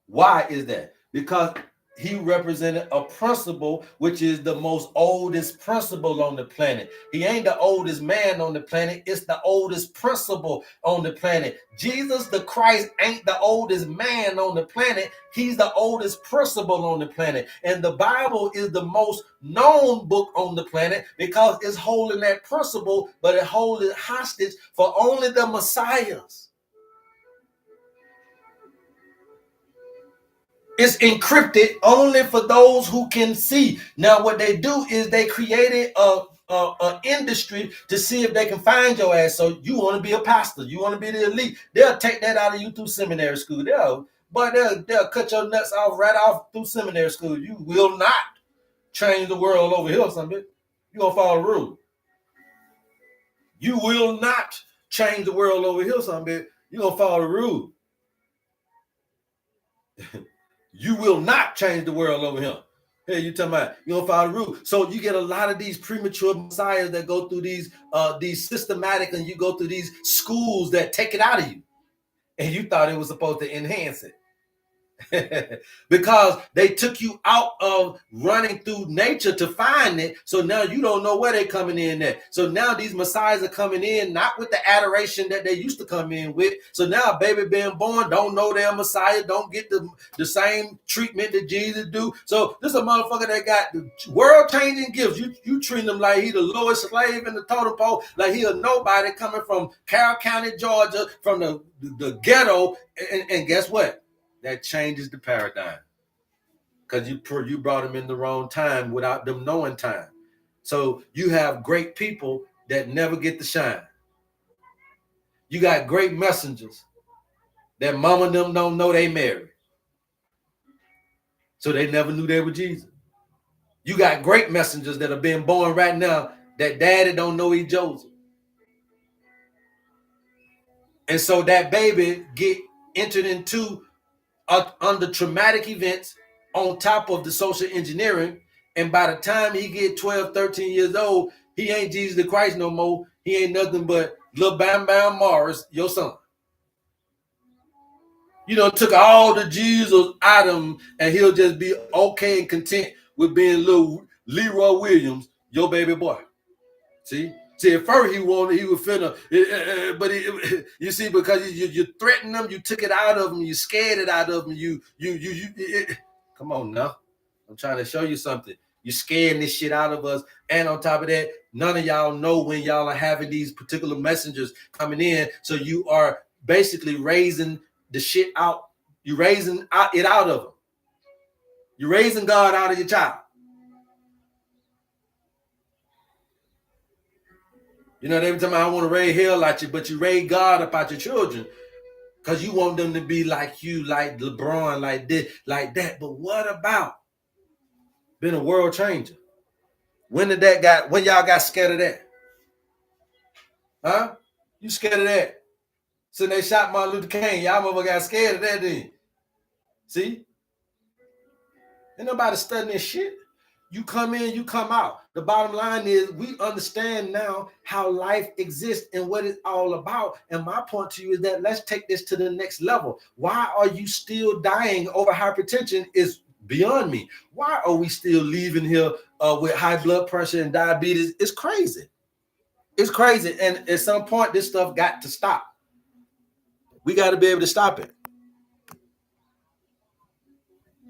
Why is that? Because he represented a principle, which is the most oldest principle on the planet. He ain't the oldest man on the planet. It's the oldest principle on the planet. Jesus the Christ ain't the oldest man on the planet. He's the oldest principle on the planet. And the Bible is the most known book on the planet because it's holding that principle, but it holds it hostage for only the Messiahs. It's encrypted only for those who can see. Now, what they do is they created a industry to see if they can find your ass. So you want to be a pastor, you want to be the elite. They'll take that out of you through seminary school. They'll cut your nuts off right off through seminary school. You will not change the world over here, something. You gonna follow the rule. You will not change the world over here, something. You gonna follow the rule. You will not change the world over here. Hey, you talking about you don't follow the rule. So you get a lot of these premature messiahs that go through these systematic, and you go through these schools that take it out of you. And you thought it was supposed to enhance it. Because they took you out of running through nature to find it. So now you don't know where they're coming in at. So now these messiahs are coming in not with the adoration that they used to come in with. So now a baby being born don't know they're messiah, don't get the same treatment that Jesus do. So this is a motherfucker that got the world-changing gifts. You treat him like he the lowest slave in the totem pole, like he a nobody coming from Carroll County, Georgia, from the ghetto. And guess what? That changes the paradigm, because you brought them in the wrong time without them knowing time. So you have great people that never get to shine. You got great messengers that mama and them don't know they married, so they never knew they were Jesus. You got great messengers that are being born right now that daddy don't know he Joseph. And so that baby get entered into under traumatic events on top of the social engineering, and by the time he get 12, 13 years old, he ain't Jesus the Christ no more. He ain't nothing but Lil Bam Bam Morris, your son. You know, took all the Jesus out of him, and he'll just be okay and content with being little Leroy Williams, your baby boy. See, at first he was finna, but you see, because you threatened them, you took it out of them, you scared it out of them. Come on now, I'm trying to show you something. You're scaring this shit out of us, and on top of that, none of y'all know when y'all are having these particular messengers coming in. So you are basically raising the shit out. You're raising it out of them. You're raising God out of your child. You know, every time I want to raise hell at you, but you raise God up out your children because you want them to be like you, like LeBron, like this, like that. But what about being a world changer? When y'all got scared of that? Huh? You scared of that? So they shot Martin Luther King. Y'all mother got scared of that then. See? Ain't nobody studying this shit. You come in, you come out. The bottom line is we understand now how life exists and what it's all about. And my point to you is that let's take this to the next level. Why are you still dying over hypertension is beyond me. Why are we still leaving here with high blood pressure and diabetes? It's crazy. It's crazy. And at some point, this stuff got to stop. We got to be able to stop it.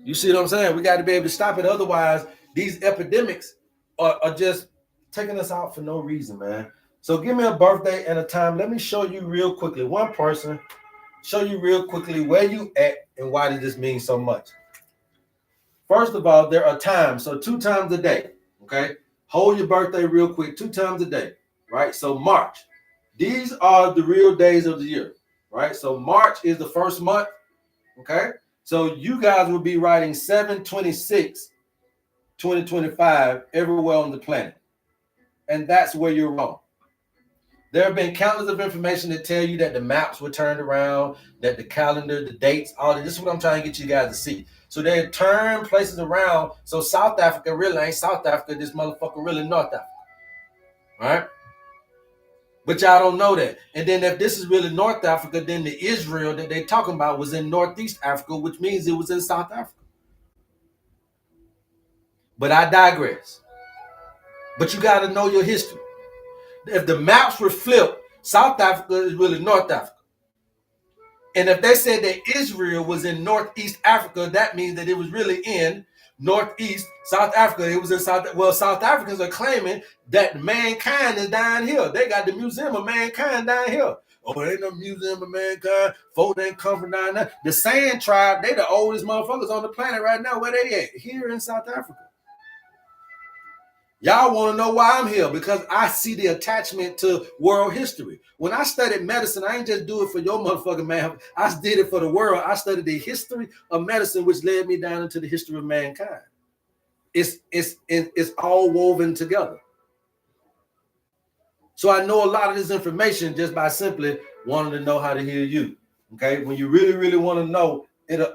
You see what I'm saying? We got to be able to stop it. Otherwise, these epidemics are just taking us out for no reason, man. So give me a birthday and a time. Let me show you real quickly. One person show you real quickly where you at and why does this mean so much. First of all, there are times, so 2 times a day, okay? Hold your birthday real quick, 2 times a day, right? So March, these are the real days of the year, right? So March is the first month, okay? So you guys will be writing 7/26/2025 everywhere on the planet. And that's where you're wrong. There have been countless of information that tell you that the maps were turned around, that the calendar, the dates, all this is what I'm trying to get you guys to see. So they turn places around. So South Africa really ain't South Africa. This motherfucker really North Africa, right? But y'all don't know that. And then if this is really North Africa, then the Israel that they talking about was in Northeast Africa, which means it was in South Africa. But I digress. But you got to know your history. If the maps were flipped, South Africa is really North Africa. And if they said that Israel was in Northeast Africa, that means that it was really in Northeast South Africa. It was in South. Well, South Africans are claiming that mankind is down here. They got the Museum of Mankind down here. Oh, ain't no Museum of Mankind. Folk ain't come from down there. The Sand Tribe, they the oldest motherfuckers on the planet right now. Where they at? Here in South Africa. Y'all want to know why I'm here? Because I see the attachment to world history. When I studied medicine, I ain't just do it for your motherfucking man. I did it for the world. I studied the history of medicine, which led me down into the history of mankind. It's all woven together. So I know a lot of this information just by simply wanting to know how to hear you. Okay, when you really, really want to know, it'll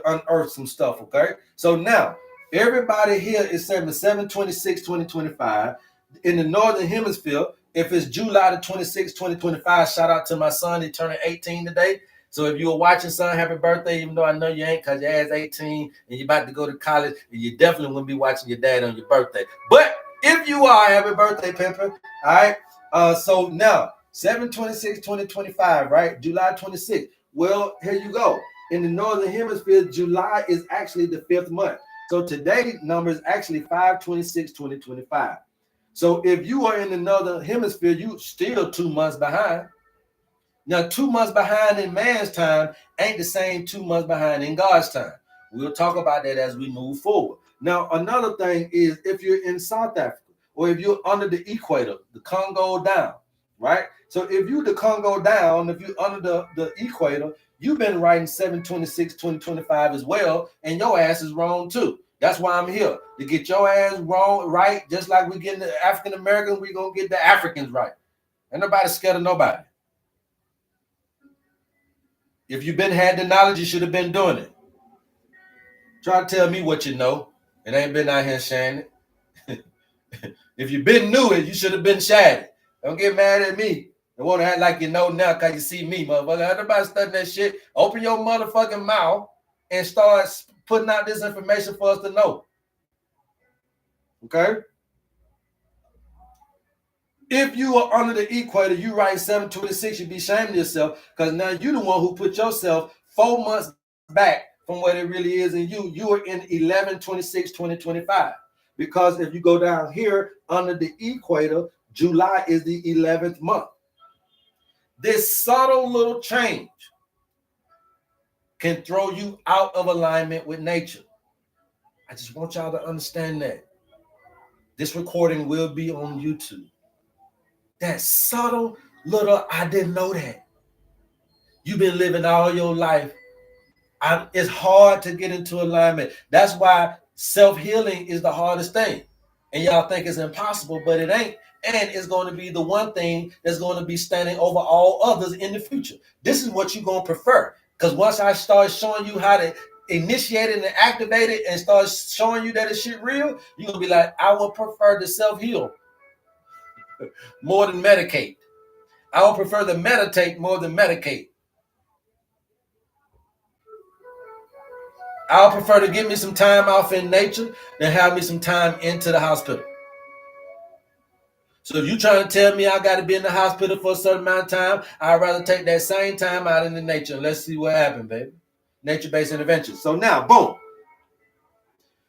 unearth some stuff. Okay, so now. Everybody here is 7/26/2025. In the Northern Hemisphere, if it's July the 26th, 2025, shout out to my son. He turning 18 today. So if you were watching, son, happy birthday, even though I know you ain't because your ass 18 and you're about to go to college, and you definitely wouldn't be watching your dad on your birthday. But if you are, happy birthday, Pimper. All right. So now, 7/26/2025, right? July 26th. Well, here you go. In the Northern Hemisphere, July is actually the 5th month. So today's number is actually 5/26/2025. So if you are in another hemisphere, you still 2 months behind. Now, 2 months behind in man's time ain't the same 2 months behind in God's time. We'll talk about that as we move forward. Now, another thing is if you're in South Africa or if you're under the equator, the Congo down, right? So if you the Congo down, if you're under the equator, you've been writing 7/26/2025 as well, and your ass is wrong too. That's why I'm here, to get your ass wrong right, just like we getting the African Americans, we're going to get the Africans right. Ain't nobody scared of nobody. If you've been had the knowledge, you should have been doing it. Try to tell me what you know. It ain't been out here sharing it. If you've been knew it, you should have been sharing it. Don't get mad at me. They want to act like you know now because you see me, motherfucker. Everybody studying that shit. Open your motherfucking mouth and start putting out this information for us to know. Okay? If you are under the equator, you write 7/26, you be ashamed of yourself because now you're the one who put yourself 4 months back from what it really is in you. You are in 11/26/2025. Because if you go down here under the equator, July is the 11th month. This subtle little change can throw you out of alignment with nature. I just want y'all to understand that. This recording will be on YouTube. That subtle little, I didn't know that. You've been living all your life. It's hard to get into alignment. That's why self-healing is the hardest thing. And y'all think it's impossible, but it ain't. And it's going to be the one thing that's going to be standing over all others in the future. This is what you're going to prefer. Because once I start showing you how to initiate it and activate it and start showing you that it's shit real, you're going to be like, I would prefer to self-heal more than medicate. I would prefer to meditate more than medicate. I would prefer to give me some time off in nature than have me some time into the hospital. So if you're trying to tell me I got to be in the hospital for a certain amount of time, I'd rather take that same time out in the nature. And let's see what happens, baby. Nature-based intervention. So now, boom.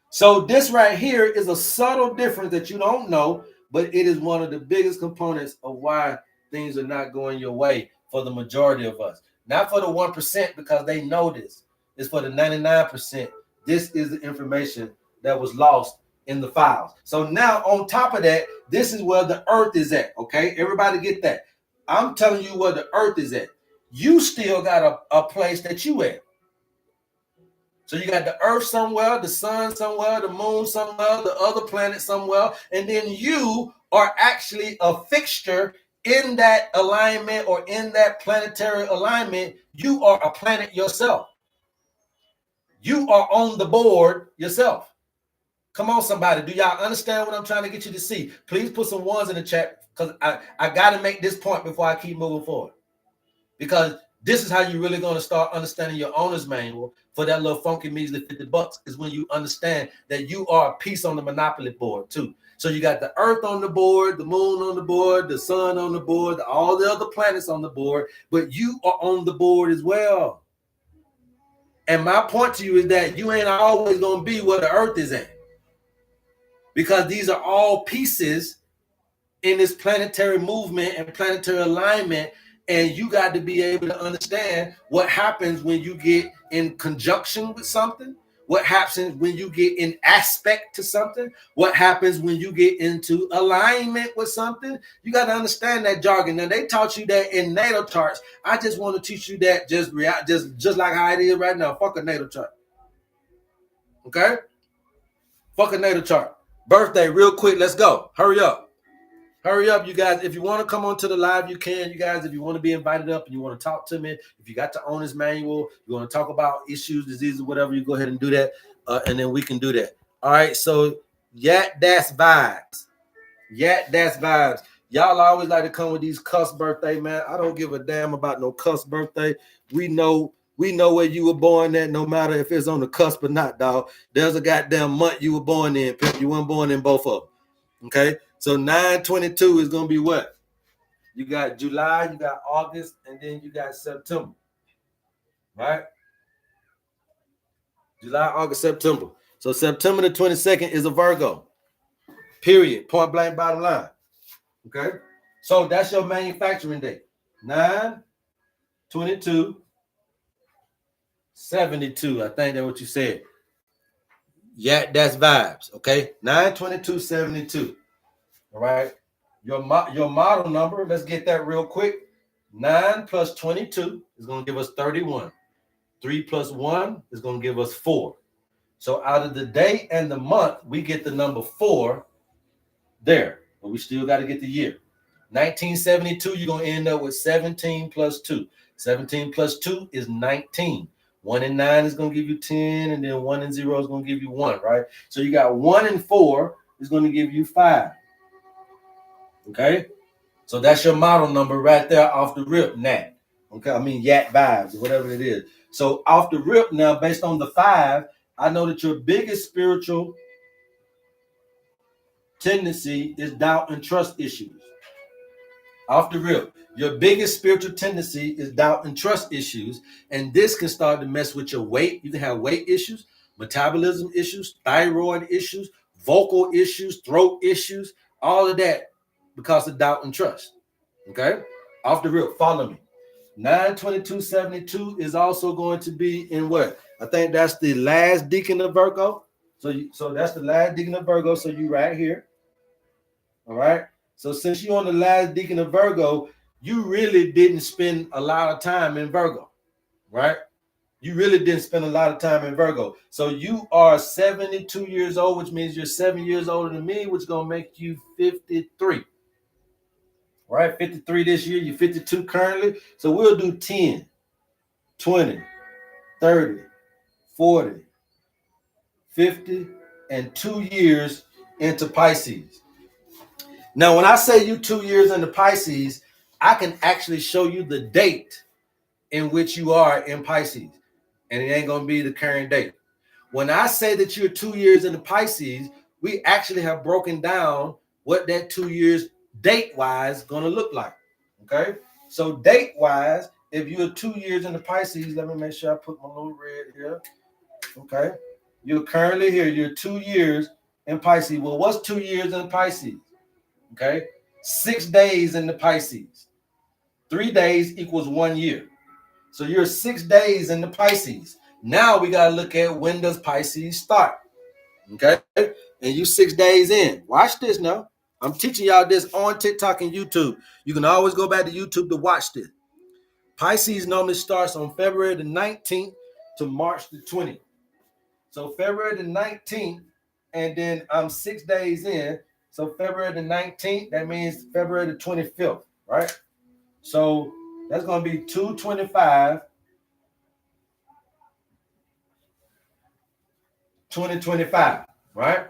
So this right here is a subtle difference that you don't know, but it is one of the biggest components of why things are not going your way for the majority of us. Not for the 1% because they know this. It's for the 99%. This is the information that was lost in the files. So now on top of that, this is where the earth is at. Okay, everybody get that. I'm telling you where the earth is at. You still got a place that you at. So you got the earth somewhere, the sun somewhere, the moon somewhere, the other planet somewhere, and then you are actually a fixture in that alignment or in that planetary alignment. You are a planet yourself. You are on the board yourself. Come on, somebody. Do y'all understand what I'm trying to get you to see? Please put some ones in the chat because I got to make this point before I keep moving forward. Because this is how you're really going to start understanding your owner's manual for that little funky measly $50 is when you understand that you are a piece on the monopoly board too. So you got the earth on the board, the moon on the board, the sun on the board, all the other planets on the board, but you are on the board as well. And my point to you is that you ain't always going to be where the earth is at. Because these are all pieces in this planetary movement and planetary alignment. And you got to be able to understand what happens when you get in conjunction with something, what happens when you get in aspect to something, what happens when you get into alignment with something. You got to understand that jargon. Now, they taught you that in natal charts. I just want to teach you that just like how it is right now. Fuck a natal chart. Okay? Fuck a natal chart. Birthday, real quick. Let's go. Hurry up. Hurry up, you guys. If you want to come on to the live, you can, you guys. If you want to be invited up and you want to talk to me, if you got the owner's manual, you want to talk about issues, diseases, whatever, you go ahead and do that. And then we can do that. All right. So, that's vibes. That's vibes. Y'all always like to come with these cuss birthday, man. I don't give a damn about no cuss birthday. We know where you were born at, no matter if it's on the cusp or not, dog. There's a goddamn month you were born in. You weren't born in both of them. Okay. So 9/22 is going to be what? You got July, you got August, and then you got September. Right? July, August, September. So September the 22nd is a Virgo. Period. Point blank, bottom line. Okay? So that's your manufacturing date. 9/22/72. I think that's what you said. Yeah, that's vibes. Okay? 9/22/72. All right? Your model number, let's get that real quick. 9 plus 22 is going to give us 31. 3 plus 1 is going to give us 4. So out of the day and the month, we get the number 4 there. But we still got to get the year. 1972, you're going to end up with 17 plus 2. 17 plus 2 is 19. 1 and 9 is going to give you 10, and then 1 and 0 is going to give you 1, right? So you got 1 and 4 is going to give you 5. Okay, so that's your model number right there off the rip, Nat. Okay, I mean Yak vibes, whatever it is. So off the rip now, based on the 5, I know that your biggest spiritual tendency is doubt and trust issues. Off the rip, your biggest spiritual tendency is doubt and trust issues, and this can start to mess with your weight. You can have weight issues, metabolism issues, thyroid issues, vocal issues, throat issues, all of that. Because of doubt and trust. Okay? Off the rip, follow me. 9/22/72 is also going to be in what? I think that's the last decan of Virgo. So that's the last decan of Virgo. So you right here. All right. So since you're on the last decan of Virgo, you really didn't spend a lot of time in Virgo. Right? You really didn't spend a lot of time in Virgo. So you are 72 years old, which means you're 7 years older than me, which is going to make you 53. Right, 53 this year, you're 52 currently. So we'll do 10, 20, 30, 40, 50, and 2 years into Pisces. Now, when I say you 2 years into Pisces, I can actually show you the date in which you are in Pisces. And it ain't going to be the current date. When I say that you're 2 years into Pisces, we actually have broken down what that 2 years date-wise going to look like. Okay? So date-wise, if you're 2 years into Pisces, let me make sure I put my little red here. Okay? You're currently here. You're 2 years in Pisces. Well, what's 2 years in Pisces? Okay? 6 days in the Pisces. 3 days equals 1 year. So you're 6 days in the Pisces. Now we got to look at when does Pisces start. Okay? And you 6 days in. Watch this now. I'm teaching y'all this on TikTok and YouTube. You can always go back to YouTube to watch this. Pisces normally starts on February the 19th to March the 20th. So February the 19th, and then I'm 6 days in. So February the 19th, that means February the 25th, right? So that's going to be 2/25, 2025, right?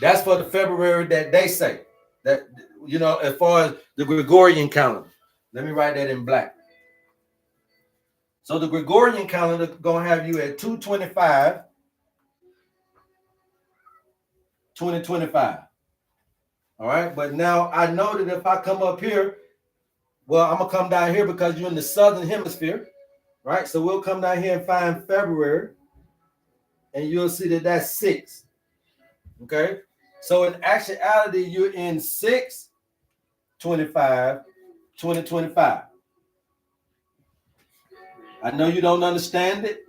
That's for the February that they say. That, you know, as far as the Gregorian calendar. Let me write that in black. So the Gregorian calendar going to have you at 2/25, 2025. All right. But now I know that if I come up here, well, I'm going to come down here because you're in the southern hemisphere. Right. So we'll come down here and find February. And you'll see that that's 6. Okay. So in actuality, you're in 6/25, 2025. I know you don't understand it,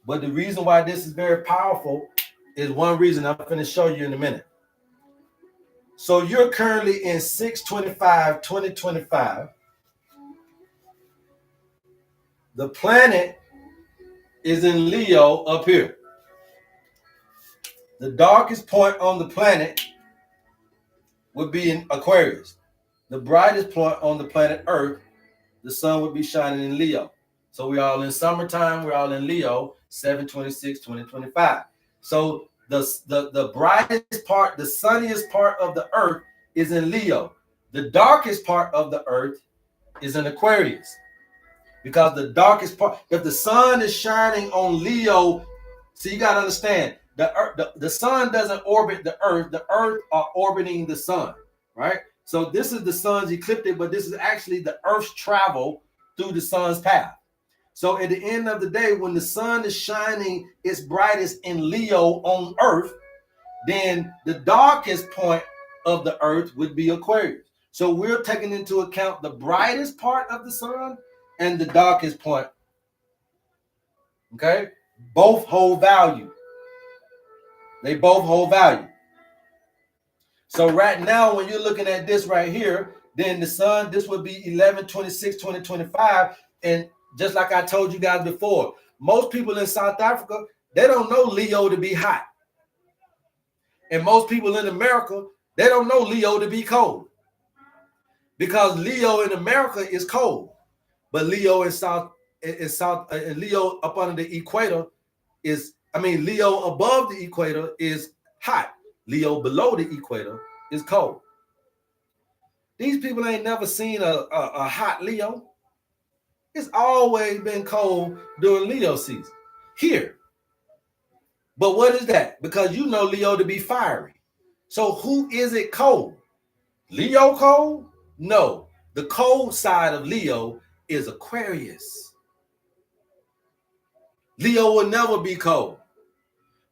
but the reason why this is very powerful is one reason I'm going to show you in a minute. So you're currently in 6/25, 2025. The planet is in Leo up here. The darkest point on the planet would be in Aquarius. The brightest point on the planet Earth, the sun would be shining in Leo. So we're all in summertime. We're all in Leo, 7/26/2025. So the brightest part, the sunniest part of the Earth is in Leo. The darkest part of the Earth is in Aquarius. Because the darkest part, if the sun is shining on Leo, so you got to understand, the sun doesn't orbit the Earth are orbiting the sun, right? So this is the sun's ecliptic, but this is actually the Earth's travel through the sun's path. So at the end of the day, when the sun is shining its brightest in Leo on Earth, then the darkest point of the Earth would be Aquarius. So we're taking into account the brightest part of the sun and the darkest point. Okay? Both hold value. They both hold value. So right now, when you're looking at this right here, then the sun, this would be 11/26/2025. And just like I told you guys before, most people in South Africa, they don't know Leo to be hot. And most people in America, they don't know Leo to be cold. Because Leo in America is cold. But Leo in Leo up under the equator Leo above the equator is hot. Leo below the equator is cold. These people ain't never seen a hot Leo. It's always been cold during Leo season here. But what is that? Because you know Leo to be fiery. So who is it cold? Leo cold? No. The cold side of Leo is Aquarius. Leo will never be cold.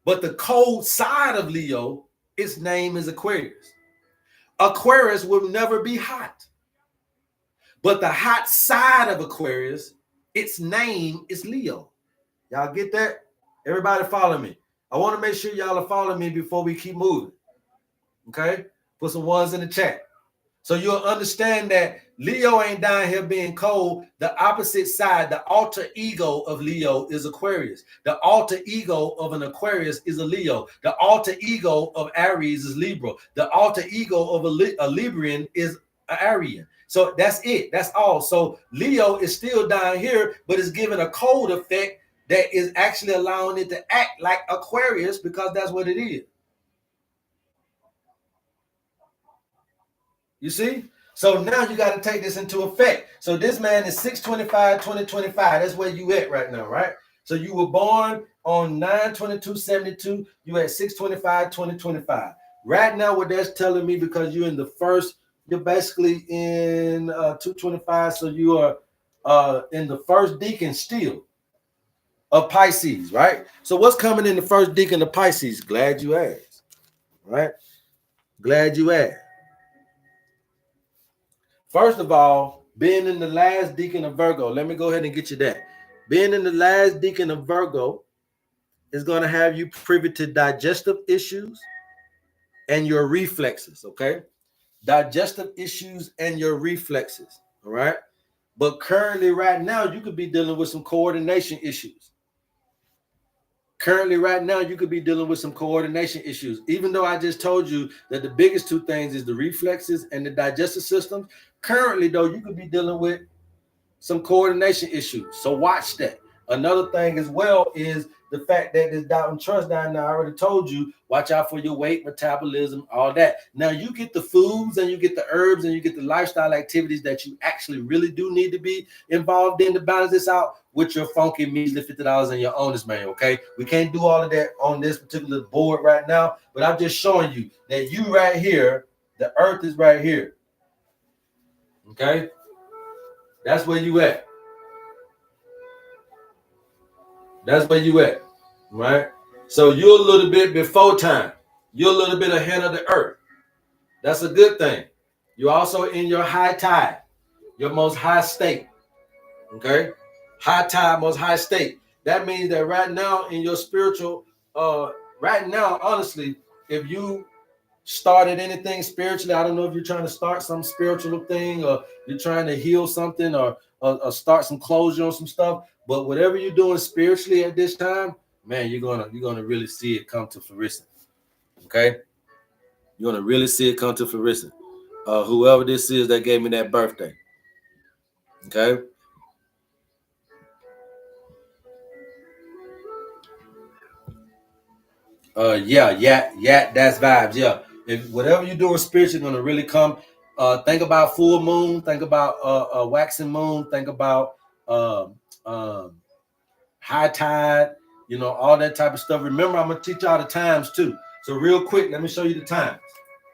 But the cold side of Leo, its name is Aquarius. Aquarius will never be hot. But the hot side of Aquarius, its name is Leo. Y'all get that? Everybody follow me. I want to make sure y'all are following me before we keep moving. Okay? Put some ones in the chat. So you'll understand that Leo ain't down here being cold. The opposite side, the alter ego of Leo is Aquarius. The alter ego of an Aquarius is a Leo. The alter ego of Aries is Libra. The alter ego of a Librian is an Arian. So that's it. That's all. So Leo is still down here, but it's giving a cold effect that is actually allowing it to act like Aquarius because that's what it is. You see? So now you got to take this into effect. So this man is 6/25/2025. That's where you at right now, right? So you were born on 9/22/72. You at 6/25/2025. Right now, what that's telling me, because you're in the first, you're basically in 2/25. So you are in the first decan still of Pisces, right? So what's coming in the first decan of Pisces? Glad you asked, right? Glad you asked. First of all, being in the last decan of Virgo, let me go ahead and get you that. Being in the last decan of Virgo is going to have you privy to digestive issues and your reflexes, okay? Digestive issues and your reflexes, all right? But currently, right now, you could be dealing with some coordination issues. Currently, right now, you could be dealing with some coordination issues. Even though I just told you that the biggest two things is the reflexes and the digestive systems, currently, though, you could be dealing with some coordination issues. So watch that. Another thing as well is the fact that this doubt and trust down there, I already told you, watch out for your weight, metabolism, all that. Now you get the foods and you get the herbs and you get the lifestyle activities that you actually really do need to be involved in to balance this out with your funky measly $50 and your owner's manual, okay? We can't do all of that on this particular board right now, but I'm just showing you that you right here, the earth is right here, okay? That's where you at. That's where you at, right? So you're a little bit before time. You're a little bit ahead of the earth. That's a good thing. You're also in your high tide, your most high state, okay? High tide, most high state. That means that right now in your spiritual, right now, honestly, if you started anything spiritually, I don't know if you're trying to start some spiritual thing or you're trying to heal something or start some closure on some stuff, but whatever you're doing spiritually at this time, man, you're gonna really see it come to fruition. Okay, you're gonna really see it come to fruition. Whoever this is that gave me that birthday. Okay. Yeah, that's vibes. Yeah, if whatever you're doing spiritually gonna really come. Think about full moon. Think about waxing moon. Think about um, um, high tide. You know, all that type of stuff. Remember, I'm gonna teach y'all the times too. So real quick, let me show you the times.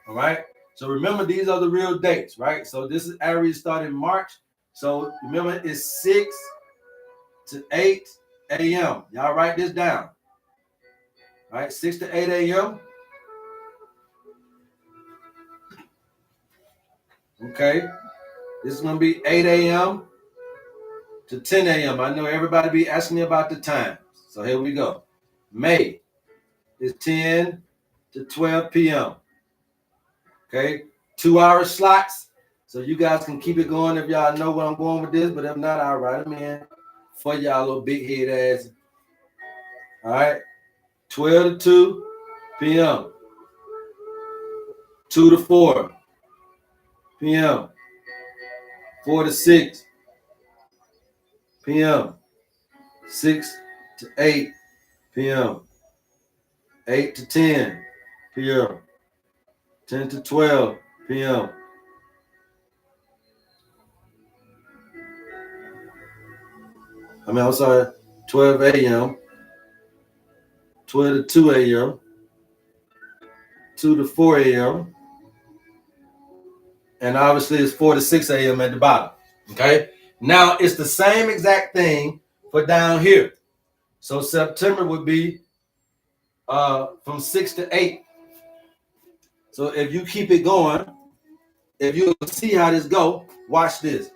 All right. So remember, these are the real dates, right? So this is Aries starting March. So remember, it's 6 to 8 a.m. Y'all write this down. All right, 6 to 8 a.m. Okay, this is gonna be 8 a.m. to 10 a.m. I know everybody be asking me about the time. So here we go. May is 10 to 12 p.m. Okay, 2-hour slots. So you guys can keep it going if y'all know where I'm going with this, but if not, I'll write them in for y'all little big head ass. All right, 12 to 2 p.m. 2 to 4 p.m. 4 to 6 p.m. 6 to 8 p.m. 8 to 10 p.m. 10 to 12 p.m. I'm sorry, 12 a.m. 12 to 2 a.m. 2 to 4 a.m. And obviously it's 4 to 6 a.m. at the bottom. Okay. Now it's the same exact thing for down here. So September would be from 6 to 8. So if you keep it going, if you see how this go, watch this.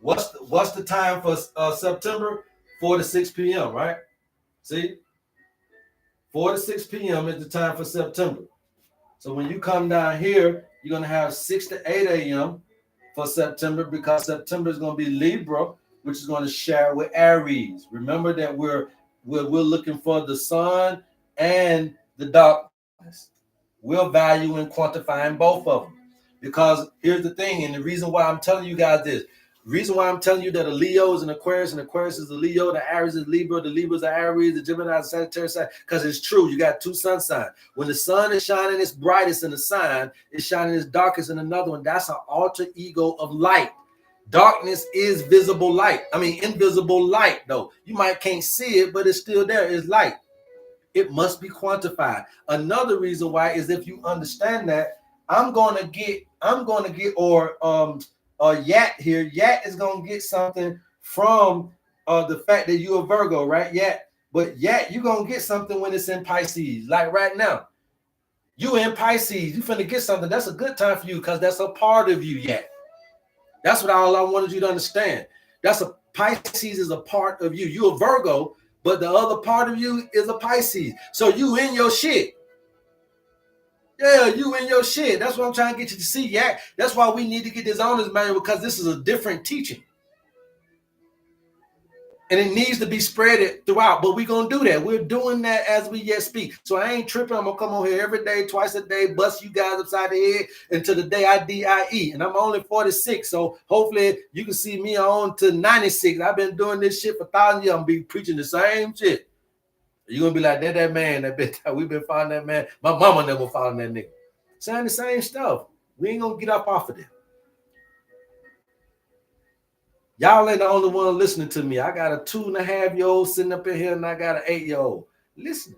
What's the time for September? 4 to 6 p.m., right? See? 4 to 6 p.m. is the time for September. So when you come down here, you're going to have 6 to 8 a.m. for September because September is going to be Libra, which is going to share with Aries. Remember that we're looking for the sun and the darkness. We're valuing quantifying both of them. Because here's the thing, and the reason why I'm telling you guys this, the reason why I'm telling you that a Leo is an Aquarius, and Aquarius is a Leo, the Aries is Libra, the Libras are Aries, the Gemini is Sagittarius, because it's true. You got two sun signs. When the sun is shining its brightest in a sign, it's shining its darkest in another one. That's an alter ego of light. Darkness is visible light. I mean, invisible light, though. You might can't see it, but it's still there. It's light. It must be quantified. Another reason why is if you understand that, I'm gonna get Yat here. Yat is gonna get something from the fact that you're a Virgo, right? Yat, but Yat, you're gonna get something when it's in Pisces. Like right now, you in Pisces, you finna get something. That's a good time for you because that's a part of you, Yat. That's what all I wanted you to understand. That's a Pisces is a part of you. You're a Virgo, but the other part of you is a Pisces. So you in your shit. Yeah, you in your shit. That's what I'm trying to get you to see. Yeah, that's why we need to get this owner's manual, because this is a different teaching. And it needs to be spread throughout, but we're going to do that. We're doing that as we yet speak. So I ain't tripping. I'm going to come on here every day, twice a day, bust you guys upside the head until the day I die. And I'm only 46, so hopefully you can see me on to 96. I've been doing this shit for 1,000 years. I'm be preaching the same shit. You're going to be like, that man, that bitch, we've been following that man. My mama never following that nigga. Saying the same stuff. We ain't going to get up off of it. Y'all ain't the only one listening to me. I got a 2.5-year-old sitting up in here, and I got an 8-year-old. Listen.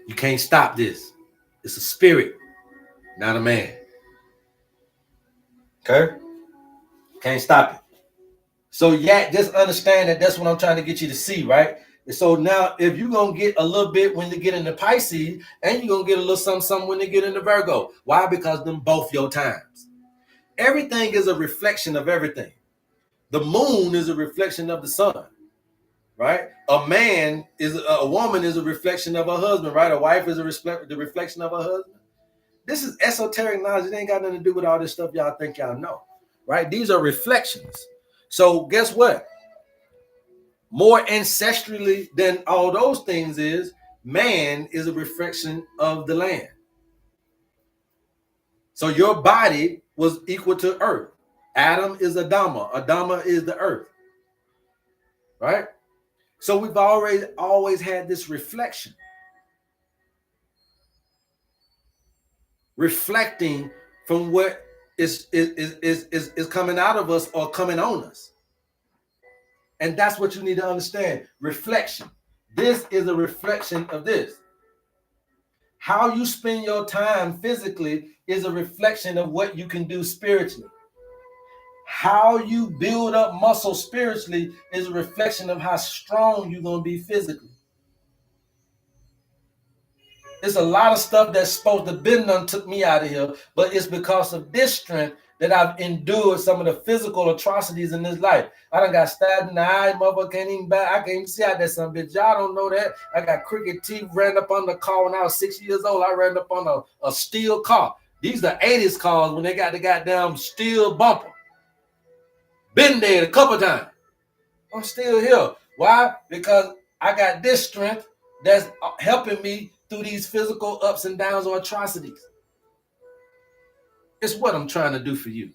You can't stop this. It's a spirit, not a man. Okay? Can't stop it. So, yeah, just understand that that's what I'm trying to get you to see, right? And so now, if you're going to get a little bit when you get into Pisces, and you're going to get a little something when you get into Virgo. Why? Because them both your times. Everything is a reflection of everything. The moon is a reflection of the sun, right? A woman is a reflection of her husband, right? A wife is the reflection of her husband. This is esoteric knowledge. It ain't got nothing to do with all this stuff y'all think y'all know, right? These are reflections. So guess what? More ancestrally than all those things is, man is a reflection of the land. So your body was equal to earth. Adam is Adama. Adama is the earth. Right? So we've always had this reflection. Reflecting from what is coming out of us or coming on us. And that's what you need to understand. Reflection. This is a reflection of this. How you spend your time physically is a reflection of what you can do spiritually. How you build up muscle spiritually is a reflection of how strong you're going to be physically. There's a lot of stuff that's supposed to be done took me out of here, but it's because of this strength that I've endured some of the physical atrocities in this life. I done got stabbed in the eye, motherfucker can't even back. I can't even see out that some bitch. Y'all don't know that. I got crooked teeth, ran up on the car when I was 6 years old. I ran up on a steel car. These are 80s cars when they got the goddamn steel bumper. Been there a couple times. I'm still here. Why? Because I got this strength that's helping me through these physical ups and downs or atrocities. It's what I'm trying to do for you.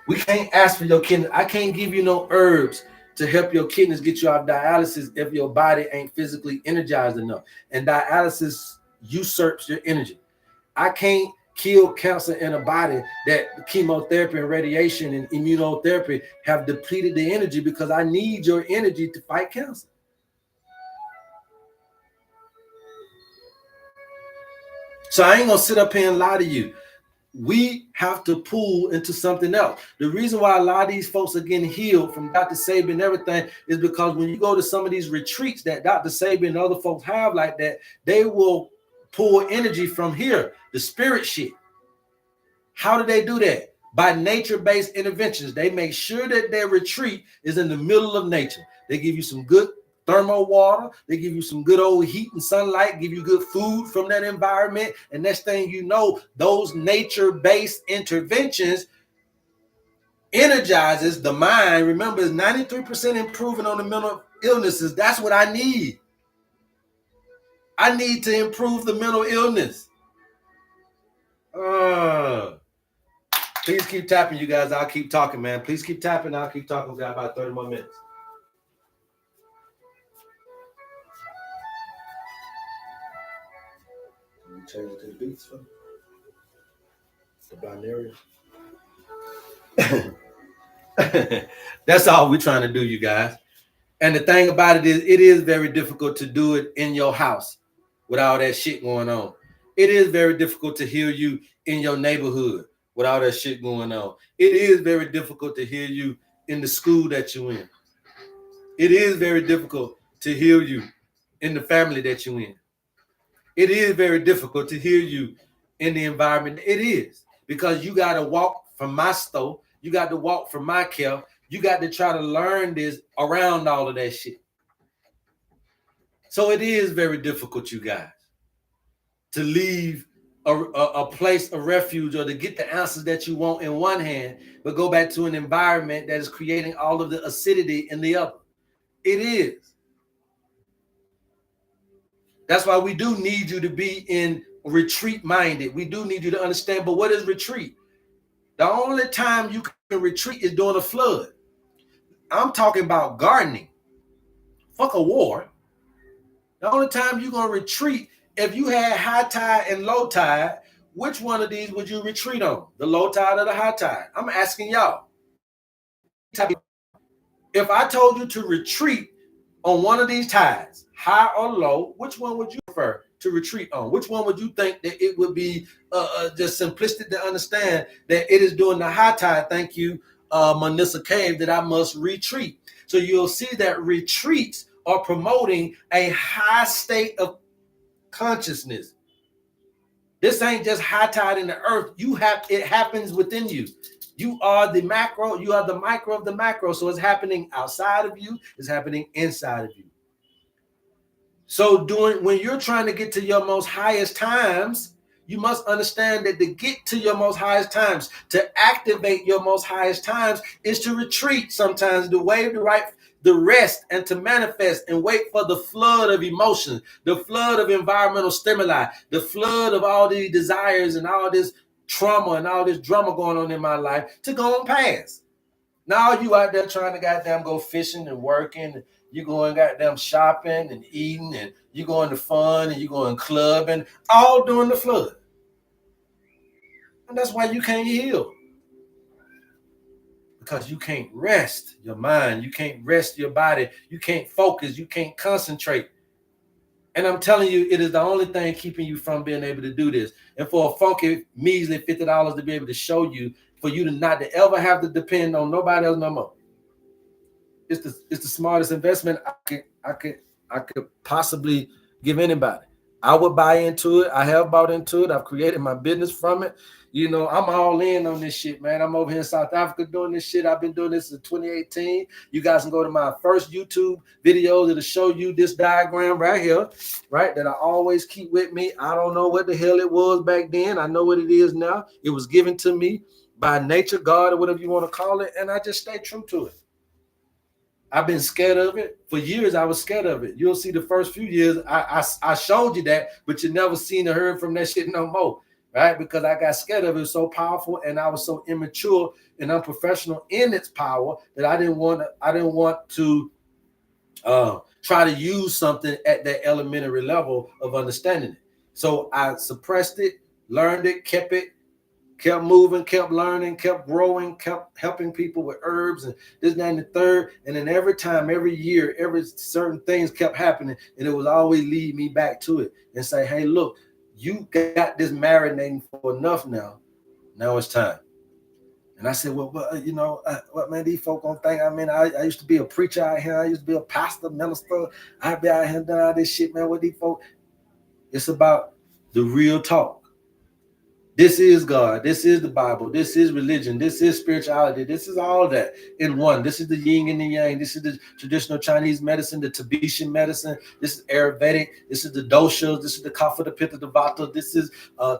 We can't ask for your kidneys. I can't give you no herbs to help your kidneys get you off dialysis if your body ain't physically energized enough. And dialysis usurps your energy. I can't kill cancer in a body that chemotherapy and radiation and immunotherapy have depleted the energy, because I need your energy to fight cancer. So I ain't gonna sit up here and lie to you. We have to pull into something else. The reason why a lot of these folks are getting healed from Dr. Sabi and everything is because when you go to some of these retreats that Dr. Sabi and other folks have like that, they will pull energy from here, the spirit shit. How do they do that? By nature-based interventions. They make sure that their retreat is in the middle of nature. They give you some good thermal water. They give you some good old heat and sunlight, give you good food from that environment. And next thing you know, those nature-based interventions energizes the mind. Remember, it's 93% improving on the mental illnesses. That's what I need. I need to improve the mental illness. Please keep tapping, you guys. I'll keep talking, man. Please keep tapping. I'll keep talking. We got about 30 more minutes. Can you change it to the beats for me? The binary. That's all we're trying to do, you guys. And the thing about it is very difficult to do it in your house with all that shit going on. It is very difficult to heal you in your neighborhood with all that shit going on. It is very difficult to heal you in the school that you're in. It is very difficult to heal you in the family that you're in. It is very difficult to hear you in the environment. It is, because you got to walk from my store. You got to walk from my care. You got to try to learn this around all of that shit. So it is very difficult, you guys, to leave a place of refuge, or to get the answers that you want in one hand, but go back to an environment that is creating all of the acidity in the other. It is. That's why we do need you to be in retreat minded. We do need you to understand. But what is retreat? The only time you can retreat is during a flood. I'm talking about gardening. Fuck a war. The only time you're going to retreat, if you had high tide and low tide, which one of these would you retreat on? The low tide or the high tide? I'm asking y'all. If I told you to retreat on one of these tides, high or low, which one would you prefer to retreat on? Which one would you think that it would be just simplistic to understand that it is during the high tide, thank you, Manissa Cave, that I must retreat? So you'll see that retreats are promoting a high state of consciousness. This ain't just high tide in the earth. It happens within you. You are the macro, you are the micro of the macro. So it's happening outside of you, it's happening inside of you. So when you're trying to get to your most highest times, you must understand that to get to your most highest times, to activate your most highest times, is to retreat sometimes, to wave the rest, and to manifest and wait for the flood of emotion, the flood of environmental stimuli, the flood of all these desires and all this trauma and all this drama going on in my life to go on past. Now you out there trying to goddamn go fishing and working, and you going goddamn shopping and eating, and you going to fun, and you going clubbing, all during the flood. And that's why you can't heal. Because you can't rest your mind, you can't rest your body, you can't focus, you can't concentrate. And I'm telling you, it is the only thing keeping you from being able to do this. And for a funky, measly $50 to be able to show you, for you to not to ever have to depend on nobody else no more. It's the smartest investment I could possibly give anybody. I would buy into it. I have bought into it. I've created my business from it. You know, I'm all in on this shit, man. I'm over here in South Africa doing this shit. I've been doing this since 2018. You guys can go to my first YouTube video that'll show you this diagram right here, right? That I always keep with me. I don't know what the hell it was back then. I know what it is now. It was given to me by nature, God, or whatever you want to call it. And I just stay true to it. I've been scared of it. For years, I was scared of it. You'll see the first few years, I showed you that, but you never seen or heard from that shit no more. Right? Because I got scared of it. It was so powerful, and I was so immature and unprofessional in its power that I didn't want to try to use something at that elementary level of understanding it. So I suppressed it, learned it, kept moving, kept learning, kept growing, kept helping people with herbs and this, that, and the third. And then every time, every year, every certain things kept happening, and it would always lead me back to it and say, hey, look, you got this marinating for enough now. Now it's time. And I said, well, you know, what, man, these folk gonna think, I mean, I used to be a preacher out here. I used to be a pastor, minister. I'd be out here doing all this shit, man, with these folk. It's about the real talk. This is God. This is the Bible. This is religion. This is spirituality. This is all that in one. This is the yin and the yang. This is the traditional Chinese medicine, the Tibetan medicine. This is Ayurvedic. This is the doshas. This is the kapha, the pitta, the vata. This is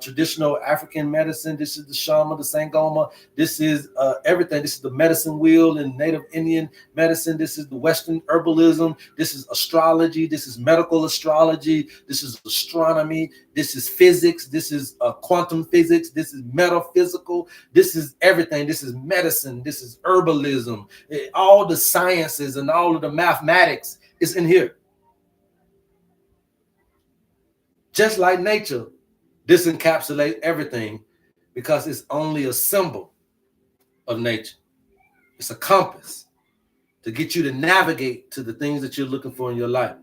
traditional African medicine. This is the shama, the sangoma. This is everything. This is the medicine wheel in Native Indian medicine. This is the Western herbalism. This is astrology. This is medical astrology. This is astronomy. This is physics. This is quantum physics. This is metaphysical. This is everything. This is medicine. This is herbalism. All the sciences and all of the mathematics is in here. Just like nature, this encapsulates everything because it's only a symbol of nature. It's a compass to get you to navigate to the things that you're looking for in your life.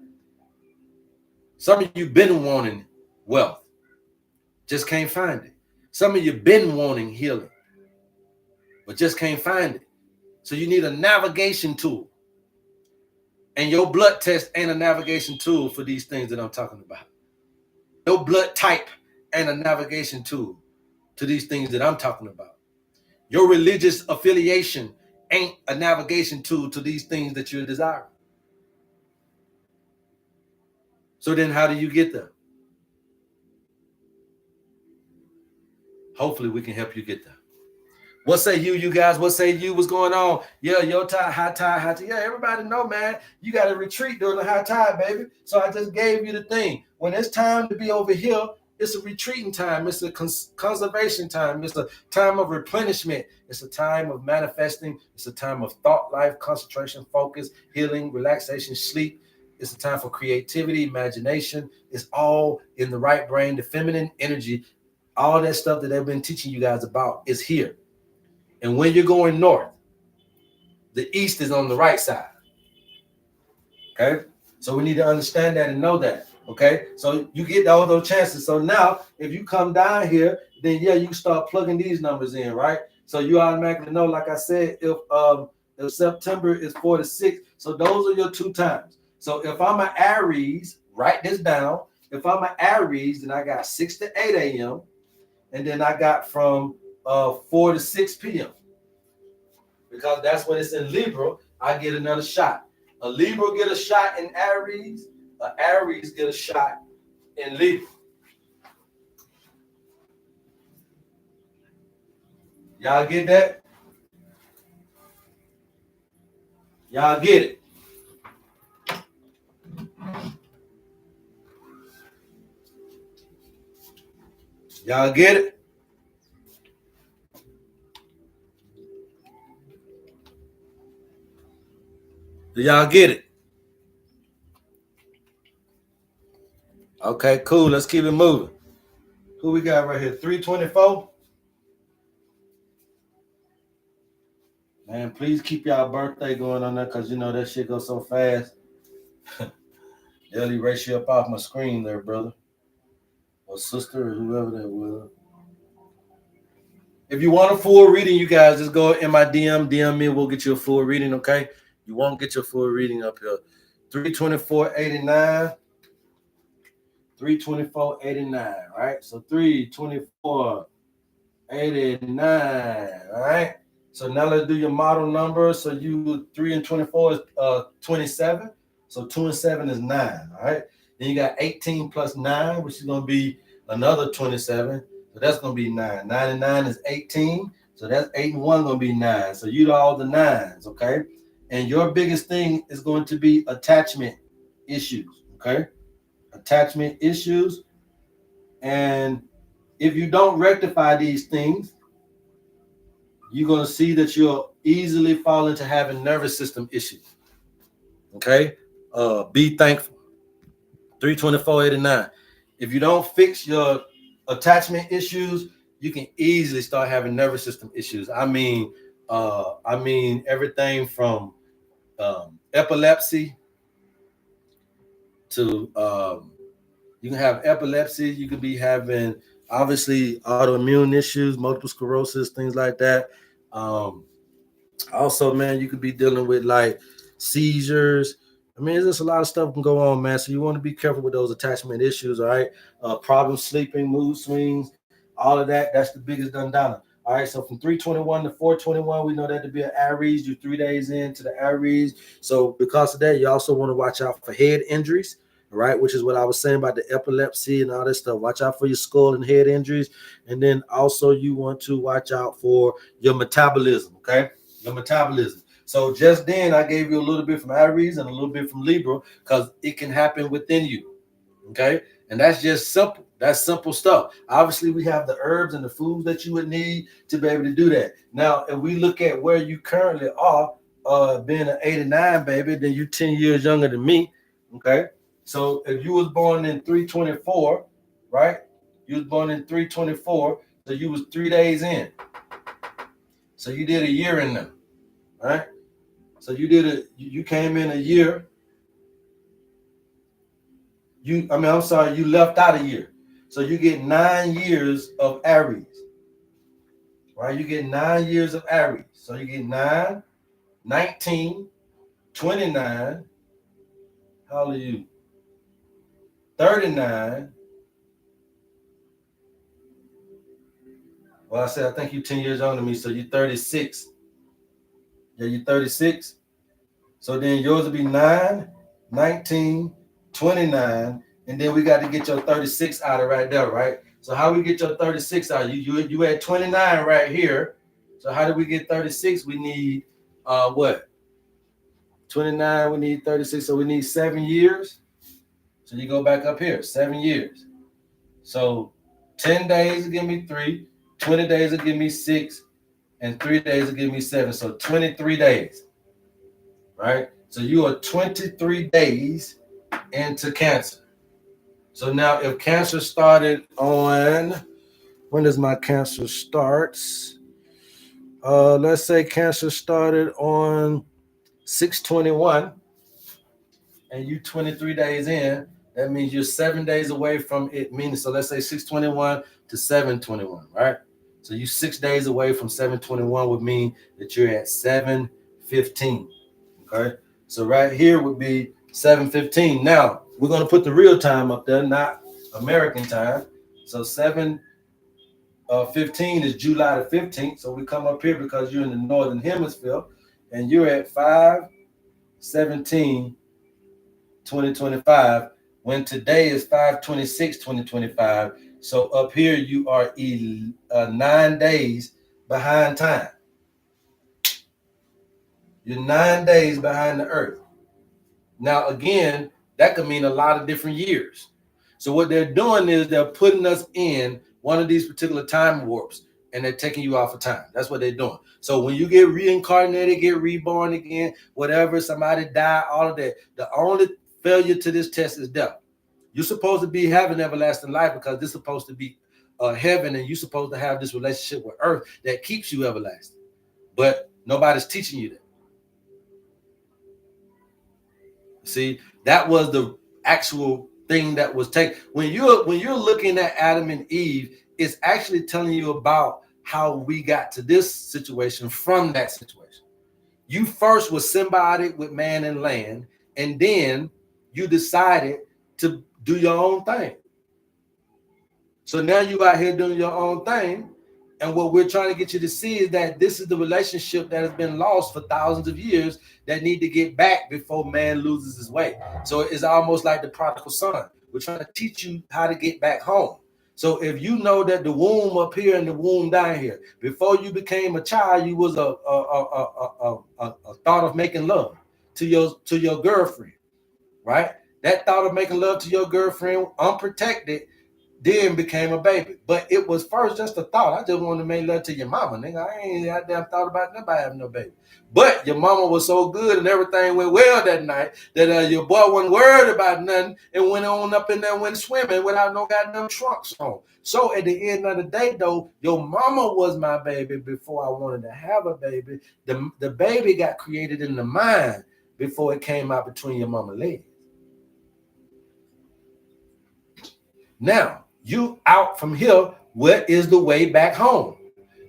Some of you been wanting wealth, just can't find it. Some of you been wanting healing, but just can't find it. So you need a navigation tool. And your blood test ain't a navigation tool for these things that I'm talking about. Your blood type and a navigation tool to these things that I'm talking about. Your religious affiliation ain't a navigation tool to these things that you desire. So then how do you get there? Hopefully we can help you get there. What say you guys? What say you? What's going on? Yeah, your tide, high tide, high tide. Yeah, everybody know, man. You got to retreat during the high tide, baby. So I just gave you the thing. When it's time to be over here, it's a retreating time. It's a conservation time. It's a time of replenishment. It's a time of manifesting. It's a time of thought life, concentration, focus, healing, relaxation, sleep. It's a time for creativity, imagination. It's all in the right brain, the feminine energy. All that stuff that they've been teaching you guys about is here. And when you're going north, the east is on the right side. Okay? So we need to understand that and know that. Okay? So you get all those chances. So now, if you come down here, then yeah, you can start plugging these numbers in, right? So you automatically know, like I said, if September is 4 to 6, so those are your 2 times. So if I'm an Aries, write this down. If I'm an Aries, then I got 6 to 8 a.m. And then I got from 4 to 6 p.m. Because that's when it's in Libra, I get another shot. A Libra get a shot in Aries, a Aries get a shot in Libra. Y'all get that? Y'all get it? Y'all get it? Do y'all get it? Okay, cool. Let's keep it moving. Who we got right here? 324? Man, please keep y'all birthday going on there because you know that shit goes so fast. They'll erase you up off my screen there, brother. Or sister or whoever that was. If you want a full reading, you guys just go in my DM me, we'll get you a full reading, okay? You won't get your full reading up here. 324.89. 324.89, right? So 324.89, all right? So now let's do your model number. So you 3 and 24 is 27. So 2 and 7 is 9, all right? Then you got 18 plus 9, which is going to be another 27. So that's going to be 9. 9 and 9 is 18. So that's 8 and 1 going to be 9. So you do all the 9s, okay? And your biggest thing is going to be attachment issues, okay? Attachment issues. And if you don't rectify these things, you're going to see that you'll easily fall into having nervous system issues. Okay? Be thankful. 324.89. If you don't fix your attachment issues, you can easily start having nervous system issues. I mean everything from epilepsy to you can have epilepsy. You could be having obviously autoimmune issues, multiple sclerosis, things like that. Also, man, you could be dealing with like seizures. I mean, there's just a lot of stuff can go on, man. So you want to be careful with those attachment issues, all right? Problem sleeping, mood swings, all of that. That's the biggest done. All right, so from 321 to 421, we know that to be an Aries. You're 3 days into the Aries. So because of that, you also want to watch out for head injuries, right? Which is what I was saying about the epilepsy and all that stuff. Watch out for your skull and head injuries. And then also you want to watch out for your metabolism, okay? Your metabolism. So just then I gave you a little bit from Aries and a little bit from Libra because it can happen within you, okay? And that's just simple. That's simple stuff. Obviously, we have the herbs and the foods that you would need to be able to do that. Now, if we look at where you currently are, being an 89, baby, then you're 10 years younger than me, okay? So if you was born in 324, right? You was born in 324, so you was 3 days in. So you did a year in them, right? So you came in a year. You left out a year. So you get 9 years of Aries, right? You get 9 years of Aries. So you get 9, 19, 29. How old are you? 39, Well, I said, I think you're 10 years younger than me, so you're 36. Yeah, you're 36. So then yours will be 9, 19, 29, and then we got to get your 36 out of right there, right? So how we get your 36 out? You at 29 right here. So how do we get 36? We need what? 29, we need 36, so we need 7 years. So you go back up here, 7 years. So 10 days will give me 3, 20 days will give me 6, and 3 days will give me 7. So 23 days, right? So you are 23 days into Cancer. So now if Cancer started on, when does my Cancer starts? Let's say Cancer started on 6/21 and you 23 days in, that means you're 7 days away from it meaning. So let's say 6/21 to 7/21, right? So you 6 days away from 7/21 would mean that you're at 7/15. Okay. So right here would be 7/15. Now we're going to put the real time up there, not American time. So 7/15 is July the 15th. So we come up here because you're in the northern hemisphere and you're at 5/17/2025 when today is 5/26/2025. So up here you are 9 days behind time. You're 9 days behind the earth. Now, again, that could mean a lot of different years. So what they're doing is they're putting us in one of these particular time warps and they're taking you off of time. That's what they're doing. So when you get reincarnated, get reborn again, whatever, somebody die, all of that, the only failure to this test is death. You're supposed to be having everlasting life because this is supposed to be heaven and you're supposed to have this relationship with earth that keeps you everlasting. But nobody's teaching you that. See, that was the actual thing that was taken. When you're looking at Adam and Eve, it's actually telling you about how we got to this situation from that situation. You first were symbiotic with man and land, and then you decided to do your own thing. So now you out here doing your own thing. And what we're trying to get you to see is that this is the relationship that has been lost for thousands of years that need to get back before man loses his way. So it's almost like the prodigal son. We're trying to teach you how to get back home. So if you know that the womb up here and the womb down here, before you became a child, you was a thought of making love to your girlfriend, right? That thought of making love to your girlfriend unprotected then became a baby. But it was first just a thought. I just wanted to make love to your mama, nigga. I ain't goddamn thought about nobody having no baby. But your mama was so good and everything went well that night that your boy wasn't worried about nothing and went on up in there and went swimming without no goddamn trunks on. So at the end of the day, though, your mama was my baby before I wanted to have a baby. The baby got created in the mind before it came out between your mama's legs. Now, you out from here, what is the way back home?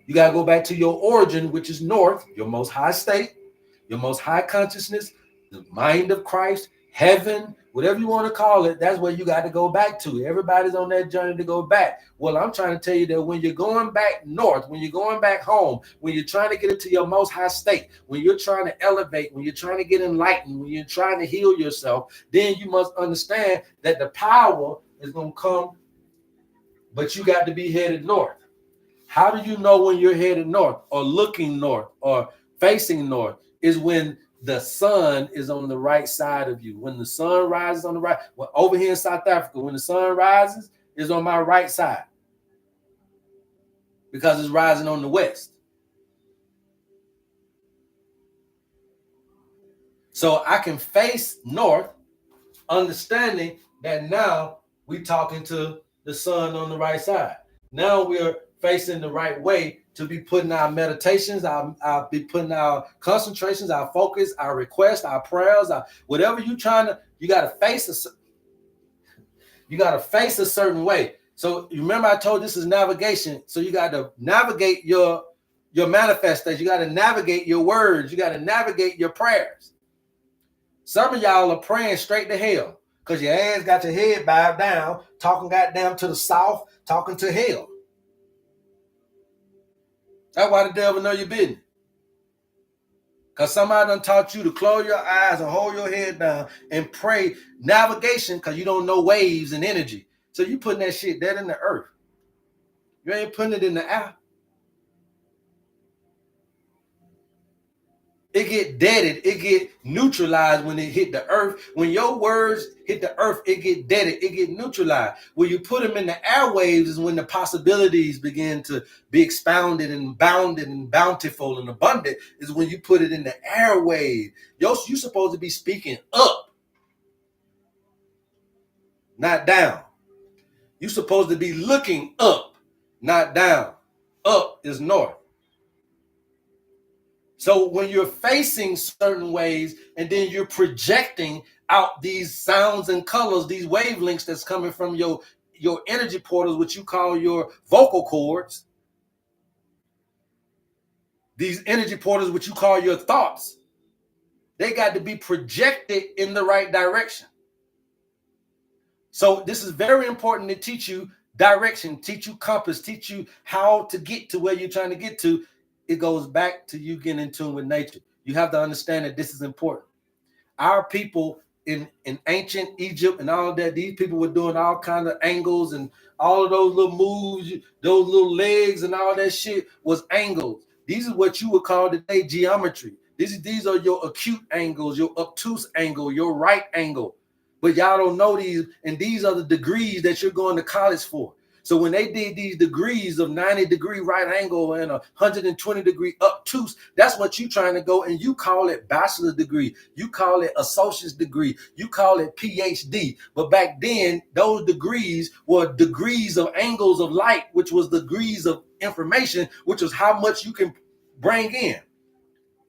You got to go back to your origin, which is north, your most high state, your most high consciousness, the mind of Christ, heaven, whatever you want to call it. That's where you got to go back to. Everybody's on that journey to go back. Well, I'm trying to tell you that when you're going back north, when you're going back home, when you're trying to get into your most high state, when you're trying to elevate, when you're trying to get enlightened, when you're trying to heal yourself, then you must understand that the power is going to come, but you got to be headed north. How do you know when you're headed north or looking north or facing north? Is when the sun is on the right side of you. When the sun rises on the right, well, over here in South Africa, when the sun rises, is on my right side because it's rising on the west. So I can face north, understanding that now we're talking to the sun on the right side. Now we're facing the right way to be putting our meditations, I'll be putting our concentrations, our focus, our requests, our prayers, whatever you're trying to, you got to face a certain way. So you remember I told you this is navigation. So you got to navigate your manifestation. You got to navigate your words. You got to navigate your prayers. Some of y'all are praying straight to hell because your ass got your head bowed down, talking goddamn to the south, talking to hell. That's why the devil know your business. Because somebody done taught you to close your eyes and hold your head down and pray navigation because you don't know waves and energy. So you putting that shit dead in the earth. You ain't putting it in the air. It get deaded. It get neutralized when it hit the earth. When your words hit the earth, it get deaded. It get neutralized. When you put them in the airwaves is when the possibilities begin to be expounded and bounded and bountiful and abundant is when you put it in the airwave. You're supposed to be speaking up, not down. You're supposed to be looking up, not down. Up is north. So when you're facing certain ways and then you're projecting out these sounds and colors, these wavelengths that's coming from your energy portals, which you call your vocal cords, these energy portals, which you call your thoughts, they got to be projected in the right direction. So this is very important to teach you direction, teach you compass, teach you how to get to where you're trying to get to. It goes back to you getting in tune with nature. You have to understand that this is important. Our people in ancient Egypt and all that, these people were doing all kinds of angles and all of those little moves, those little legs and all that shit was angles. These are what you would call today geometry. These are your acute angles, your obtuse angle, your right angle. But y'all don't know these, and these are the degrees that you're going to college for. So when they did these degrees of 90-degree right angle and 120-degree obtuse, that's what you're trying to go, and you call it bachelor's degree. You call it associate's degree. You call it PhD. But back then, those degrees were degrees of angles of light, which was degrees of information, which was how much you can bring in.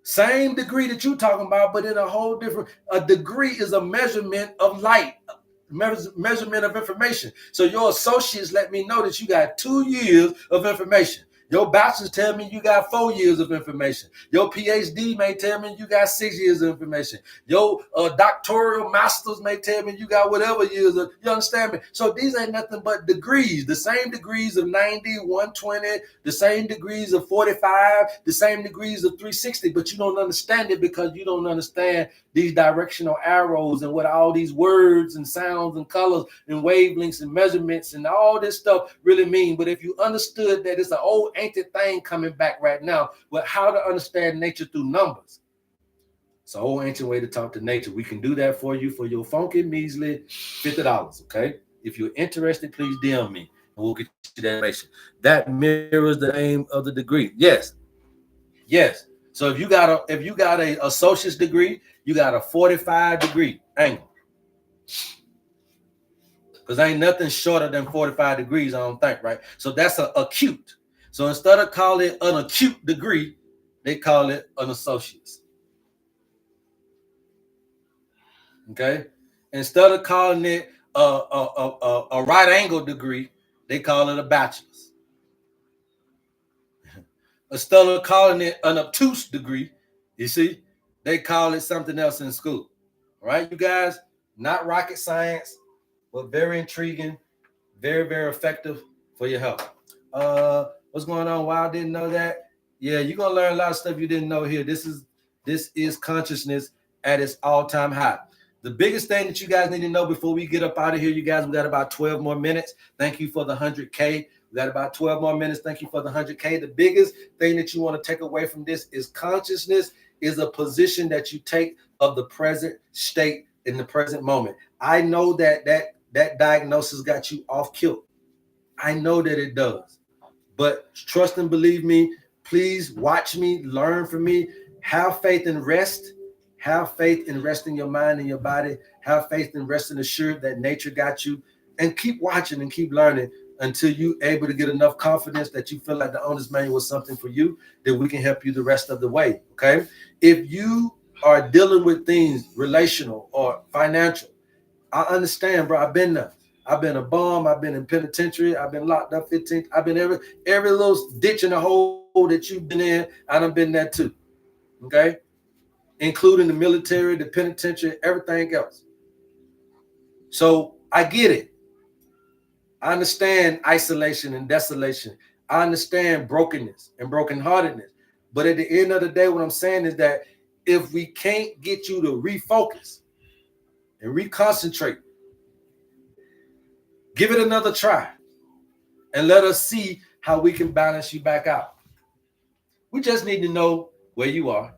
Same degree that you're talking about, but in a whole different, a degree is a measurement of light, measurement of information. So your associates let me know that you got 2 years of information. Your bachelor's tell me you got 4 years of information. Your PhD may tell me you got 6 years of information. Your doctoral masters may tell me you got whatever years of, you understand me? So these ain't nothing but degrees, the same degrees of 90, 120, the same degrees of 45, the same degrees of 360, but you don't understand it because you don't understand these directional arrows and what all these words and sounds and colors and wavelengths and measurements and all this stuff really mean. But if you understood that it's an old ancient thing coming back right now, but how to understand nature through numbers. It's an old ancient way to talk to nature. We can do that for you for your funky measly $50, okay? If you're interested, please DM me and we'll get you that information. That mirrors the name of the degree. Yes. Yes. So if you got a associate's degree, you got a 45-degree angle. Because ain't nothing shorter than 45 degrees, I don't think, right? So that's an acute. So instead of calling it an acute degree, they call it an associate's. Okay? Instead of calling it a right angle degree, they call it a bachelor's. Instead of calling it an obtuse degree, you see, they call it something else in school. All right, you guys, not rocket science, but very intriguing, very, very effective for your health. What's going on? Wow, didn't know that. Yeah, you're gonna learn a lot of stuff you didn't know here. This is consciousness at its all-time high. The biggest thing that you guys need to know before we get up out of here, you guys, we got about 12 more minutes. Thank you for the 100K. We got about 12 more minutes. Thank you for the 100K. The biggest thing that you want to take away from this is consciousness is a position that you take of the present state in the present moment. I know that diagnosis got you off kilt. I know that it does. But trust and believe me, please watch me, learn from me, have faith and rest. Have faith in resting your mind and your body. Have faith in resting assured that nature got you. And keep watching and keep learning until you're able to get enough confidence that you feel like the owner's manual was something for you, that we can help you the rest of the way, okay? If you are dealing with things relational or financial, I understand, bro. I've been there. I've been a bum. I've been in penitentiary. I've been locked up 15. I've been every little ditch in the hole that you've been in. I done been there too, okay? Including the military, the penitentiary, everything else. So I get it. I understand isolation and desolation. I understand brokenness and brokenheartedness. But at the end of the day, what I'm saying is that if we can't get you to refocus and reconcentrate, give it another try and let us see how we can balance you back out. We just need to know where you are.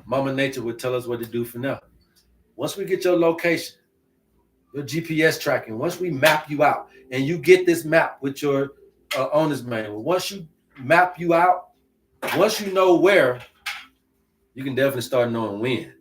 Mama Nature will tell us what to do from now. Once we get your location, your GPS tracking, once we map you out and you get this map with your owner's manual, once you map you out, once you know where, you can definitely start knowing when.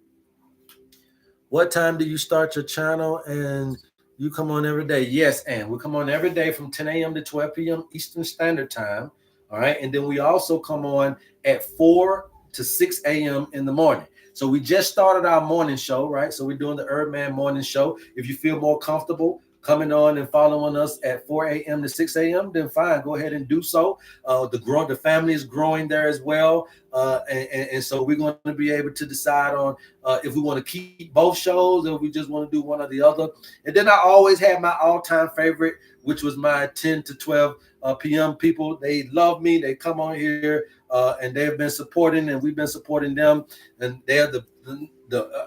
What time do you start your channel and you come on every day? Yes, and we come on every day from 10 a.m. to 12 p.m. Eastern Standard Time. All right. And then we also come on at 4 to 6 a.m. in the morning. So we just started our morning show, right? So we're doing the Herb Man morning show. If you feel more comfortable coming on and following us at 4 a.m. to 6 a.m., then fine, go ahead and do so. The family is growing there as well. And so we're going to be able to decide on if we want to keep both shows or if we just want to do one or the other. And then I always had my all-time favorite, which was my 10 to 12 p.m. people. They love me. They come on here and they have been supporting, and we've been supporting them. And they're the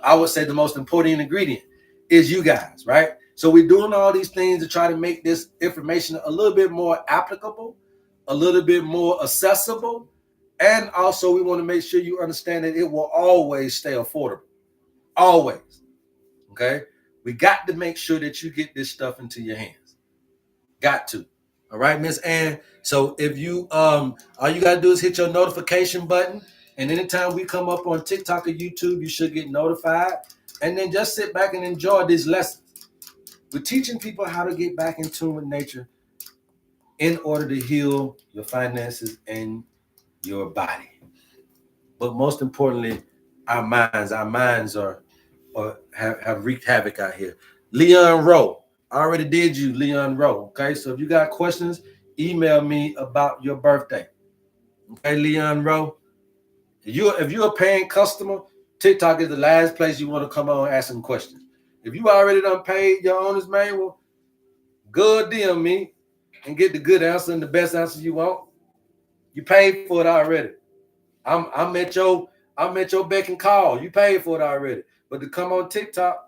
I would say the most important ingredient is you guys, right? So we're doing all these things to try to make this information a little bit more applicable, a little bit more accessible. And also we want to make sure you understand that it will always stay affordable. Always. Okay. We got to make sure that you get this stuff into your hands. Got to. All right, Miss Ann. So if you all you gotta do is hit your notification button, and anytime we come up on TikTok or YouTube, you should get notified. And then just sit back and enjoy these lessons. We're teaching people how to get back in tune with nature in order to heal your finances and your body. But most importantly, our minds. Our minds have wreaked havoc out here. Leon Rowe. I already did you, Leon Rowe. Okay, so if you got questions, email me about your birthday. Okay, Leon Rowe. If you're a paying customer, TikTok is the last place you want to come on asking questions. If you already done paid your owner's manual, good DM me and get the good answer and the best answer you want. You paid for it already. I'm at your beck and call. You paid for it already. But to come on TikTok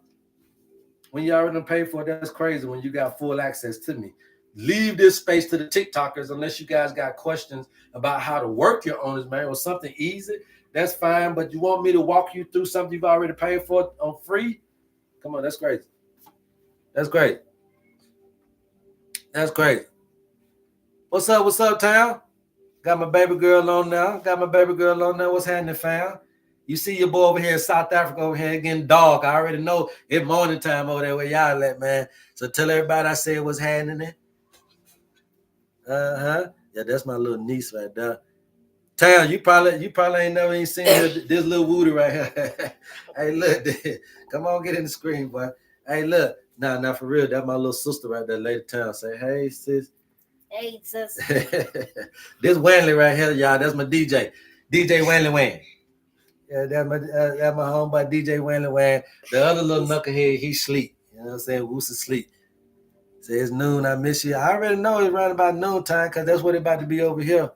when you already paid for it, that's crazy when you got full access to me. Leave this space to the TikTokers unless you guys got questions about how to work your owner's manual or something easy. That's fine. But you want me to walk you through something you've already paid for on free? Come on, that's crazy. That's great. That's great. What's up, town? Got my baby girl on now. What's happening, fam? You see your boy over here in South Africa over here getting dog. I already know it's morning time over there where y'all at, man. So tell everybody I said what's happening. Yeah, that's my little niece right there. Town, you probably ain't never even seen this little Woody right here. Hey, look, come on, get in the screen, boy. Hey, look, nah, for real, that's my little sister right there, Lady Town. Say, hey, sis. Hey, sis. This Wanley right here, y'all. That's my DJ Wanley Wan. Yeah, that's my homeboy DJ Wanley Wan. The other little knucklehead, he sleep. You know what I'm saying? Woos sleep. Say it's noon. I miss you. I already know it's right about noon time because that's what it's about to be over here.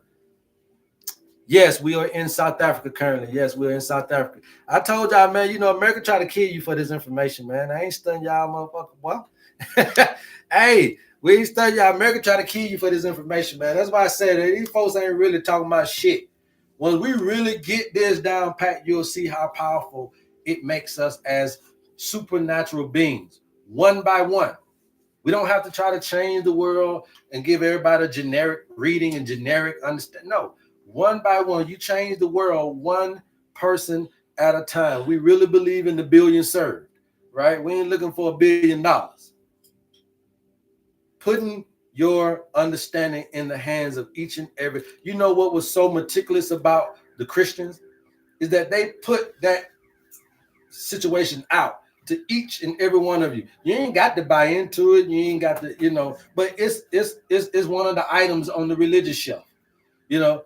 Yes, we are in South Africa currently. Yes, we're in South Africa. I told y'all, man, you know, America try to kill you for this information, man. I ain't studying y'all, motherfucker. What? Hey, we ain't studying y'all. America try to kill you for this information, man. That's why I said that these folks ain't really talking about shit. When we really get this down pat, you'll see how powerful it makes us as supernatural beings, one by one. We don't have to try to change the world and give everybody a generic reading and generic understanding. No, one by one, you change the world one person at a time. We really believe in the billion served, right? We ain't looking for $1 billion. Putting your understanding in the hands of each and every. You know what was so meticulous about the Christians is that they put that situation out to each and every one of you. You ain't got to buy into it. You ain't got to, you know, but it's one of the items on the religious shelf. You know,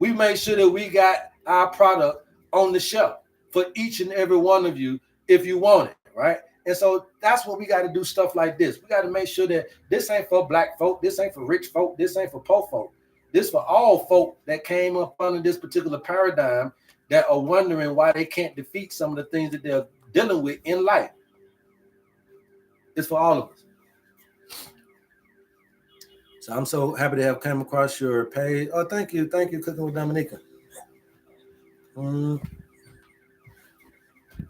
we make sure that we got our product on the shelf for each and every one of you if you want it, right? And so that's what we got to do, stuff like this. We got to make sure that this ain't for black folk, this ain't for rich folk, this ain't for poor folk. This for all folk that came up under this particular paradigm that are wondering why they can't defeat some of the things that they're dealing with in life. It's for all of us. So I'm so happy to have come across your page. Oh, thank you, Cooking with Dominica.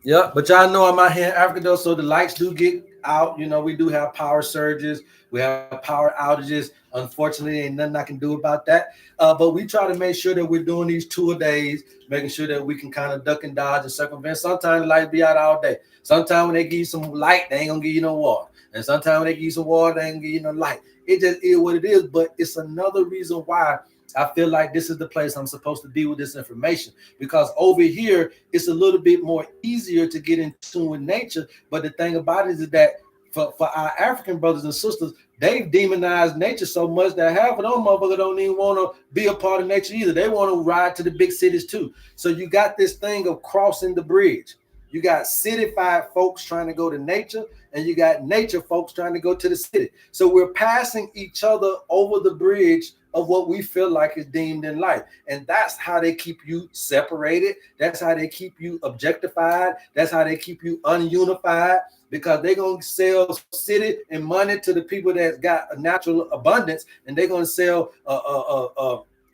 Yeah, but y'all know I'm out here in Africa though, so the lights do get out. You know, we do have power surges, we have power outages. Unfortunately, ain't nothing I can do about that. But we try to make sure that we're doing these 2 a days, making sure that we can kind of duck and dodge and circumvent. Sometimes the lights be out all day. Sometimes when they give you some light, they ain't gonna give you no water. And sometimes when they give you some water, they ain't gonna give you no light. It just is what it is. But it's another reason why I feel like this is the place I'm supposed to be with this information, because over here it's a little bit more easier to get in tune with nature. But the thing about it is that for our African brothers and sisters, they've demonized nature so much that half of them motherfuckers don't even want to be a part of nature either. They want to ride to the big cities too. So you got this thing of crossing the bridge. You got cityfied folks trying to go to nature, and you got nature folks trying to go to the city. So we're passing each other over the bridge of what we feel like is deemed in life. And that's how they keep you separated. That's how they keep you objectified. That's how they keep you ununified, because they're going to sell city and money to the people that got a natural abundance, and they're going to sell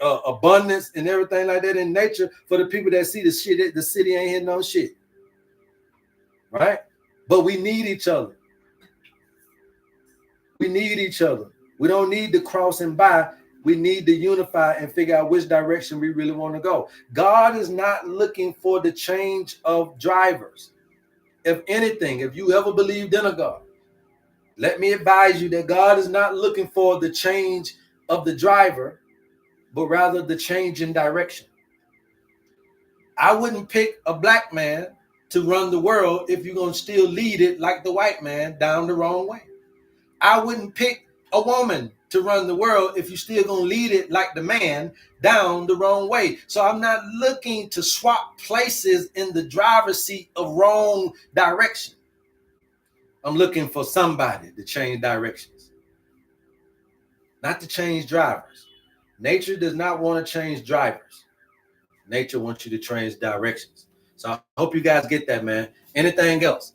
abundance and everything like that in nature for the people that see the shit. The city ain't hitting no shit. Right? But we need each other. We need each other. We don't need to cross and by. We need to unify and figure out which direction we really want to go. God is not looking for the change of drivers. If anything, if you ever believed in a God, let me advise you that God is not looking for the change of the driver, but rather the change in direction. I wouldn't pick a black man to run the world if you're going to still lead it like the white man down the wrong way. I wouldn't pick a woman to run the world if you're still going to lead it like the man down the wrong way. So I'm not looking to swap places in the driver's seat of wrong direction. I'm looking for somebody to change directions, not to change drivers. Nature does not want to change drivers. Nature wants you to change directions. So I hope you guys get that, man. Anything else?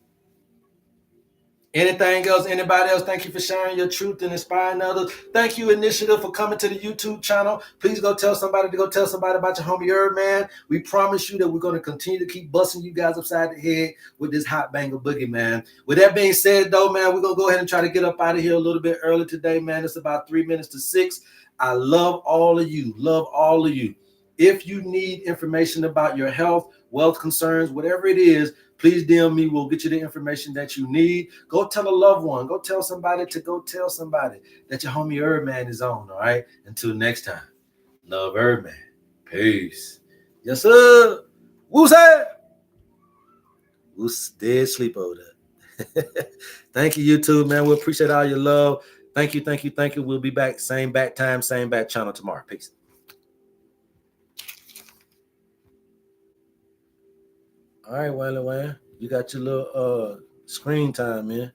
Anything else? Anybody else? Thank you for sharing your truth and inspiring others. Thank you, Initiative, for coming to the YouTube channel. Please go tell somebody about your homie Herb, man. We promise you that we're going to continue to keep busting you guys upside the head with this hot banger boogie, man. With that being said, though, man, we're going to go ahead and try to get up out of here a little bit early today, man. It's about 3 minutes to 6. I love all of you. Love all of you. If you need information about your health, wealth concerns, whatever it is, please DM me. We'll get you the information that you need. Go tell a loved one. Go tell somebody that your homie Herb Man is on. All right. Until next time. Love, Herb Man. Peace. Yes, sir. Woo's that? Woo's dead sleep over there. Thank you, YouTube, man. We appreciate all your love. Thank you. We'll be back. Same back time, same back channel tomorrow. Peace. All right, Wayne, you got your little screen time, man.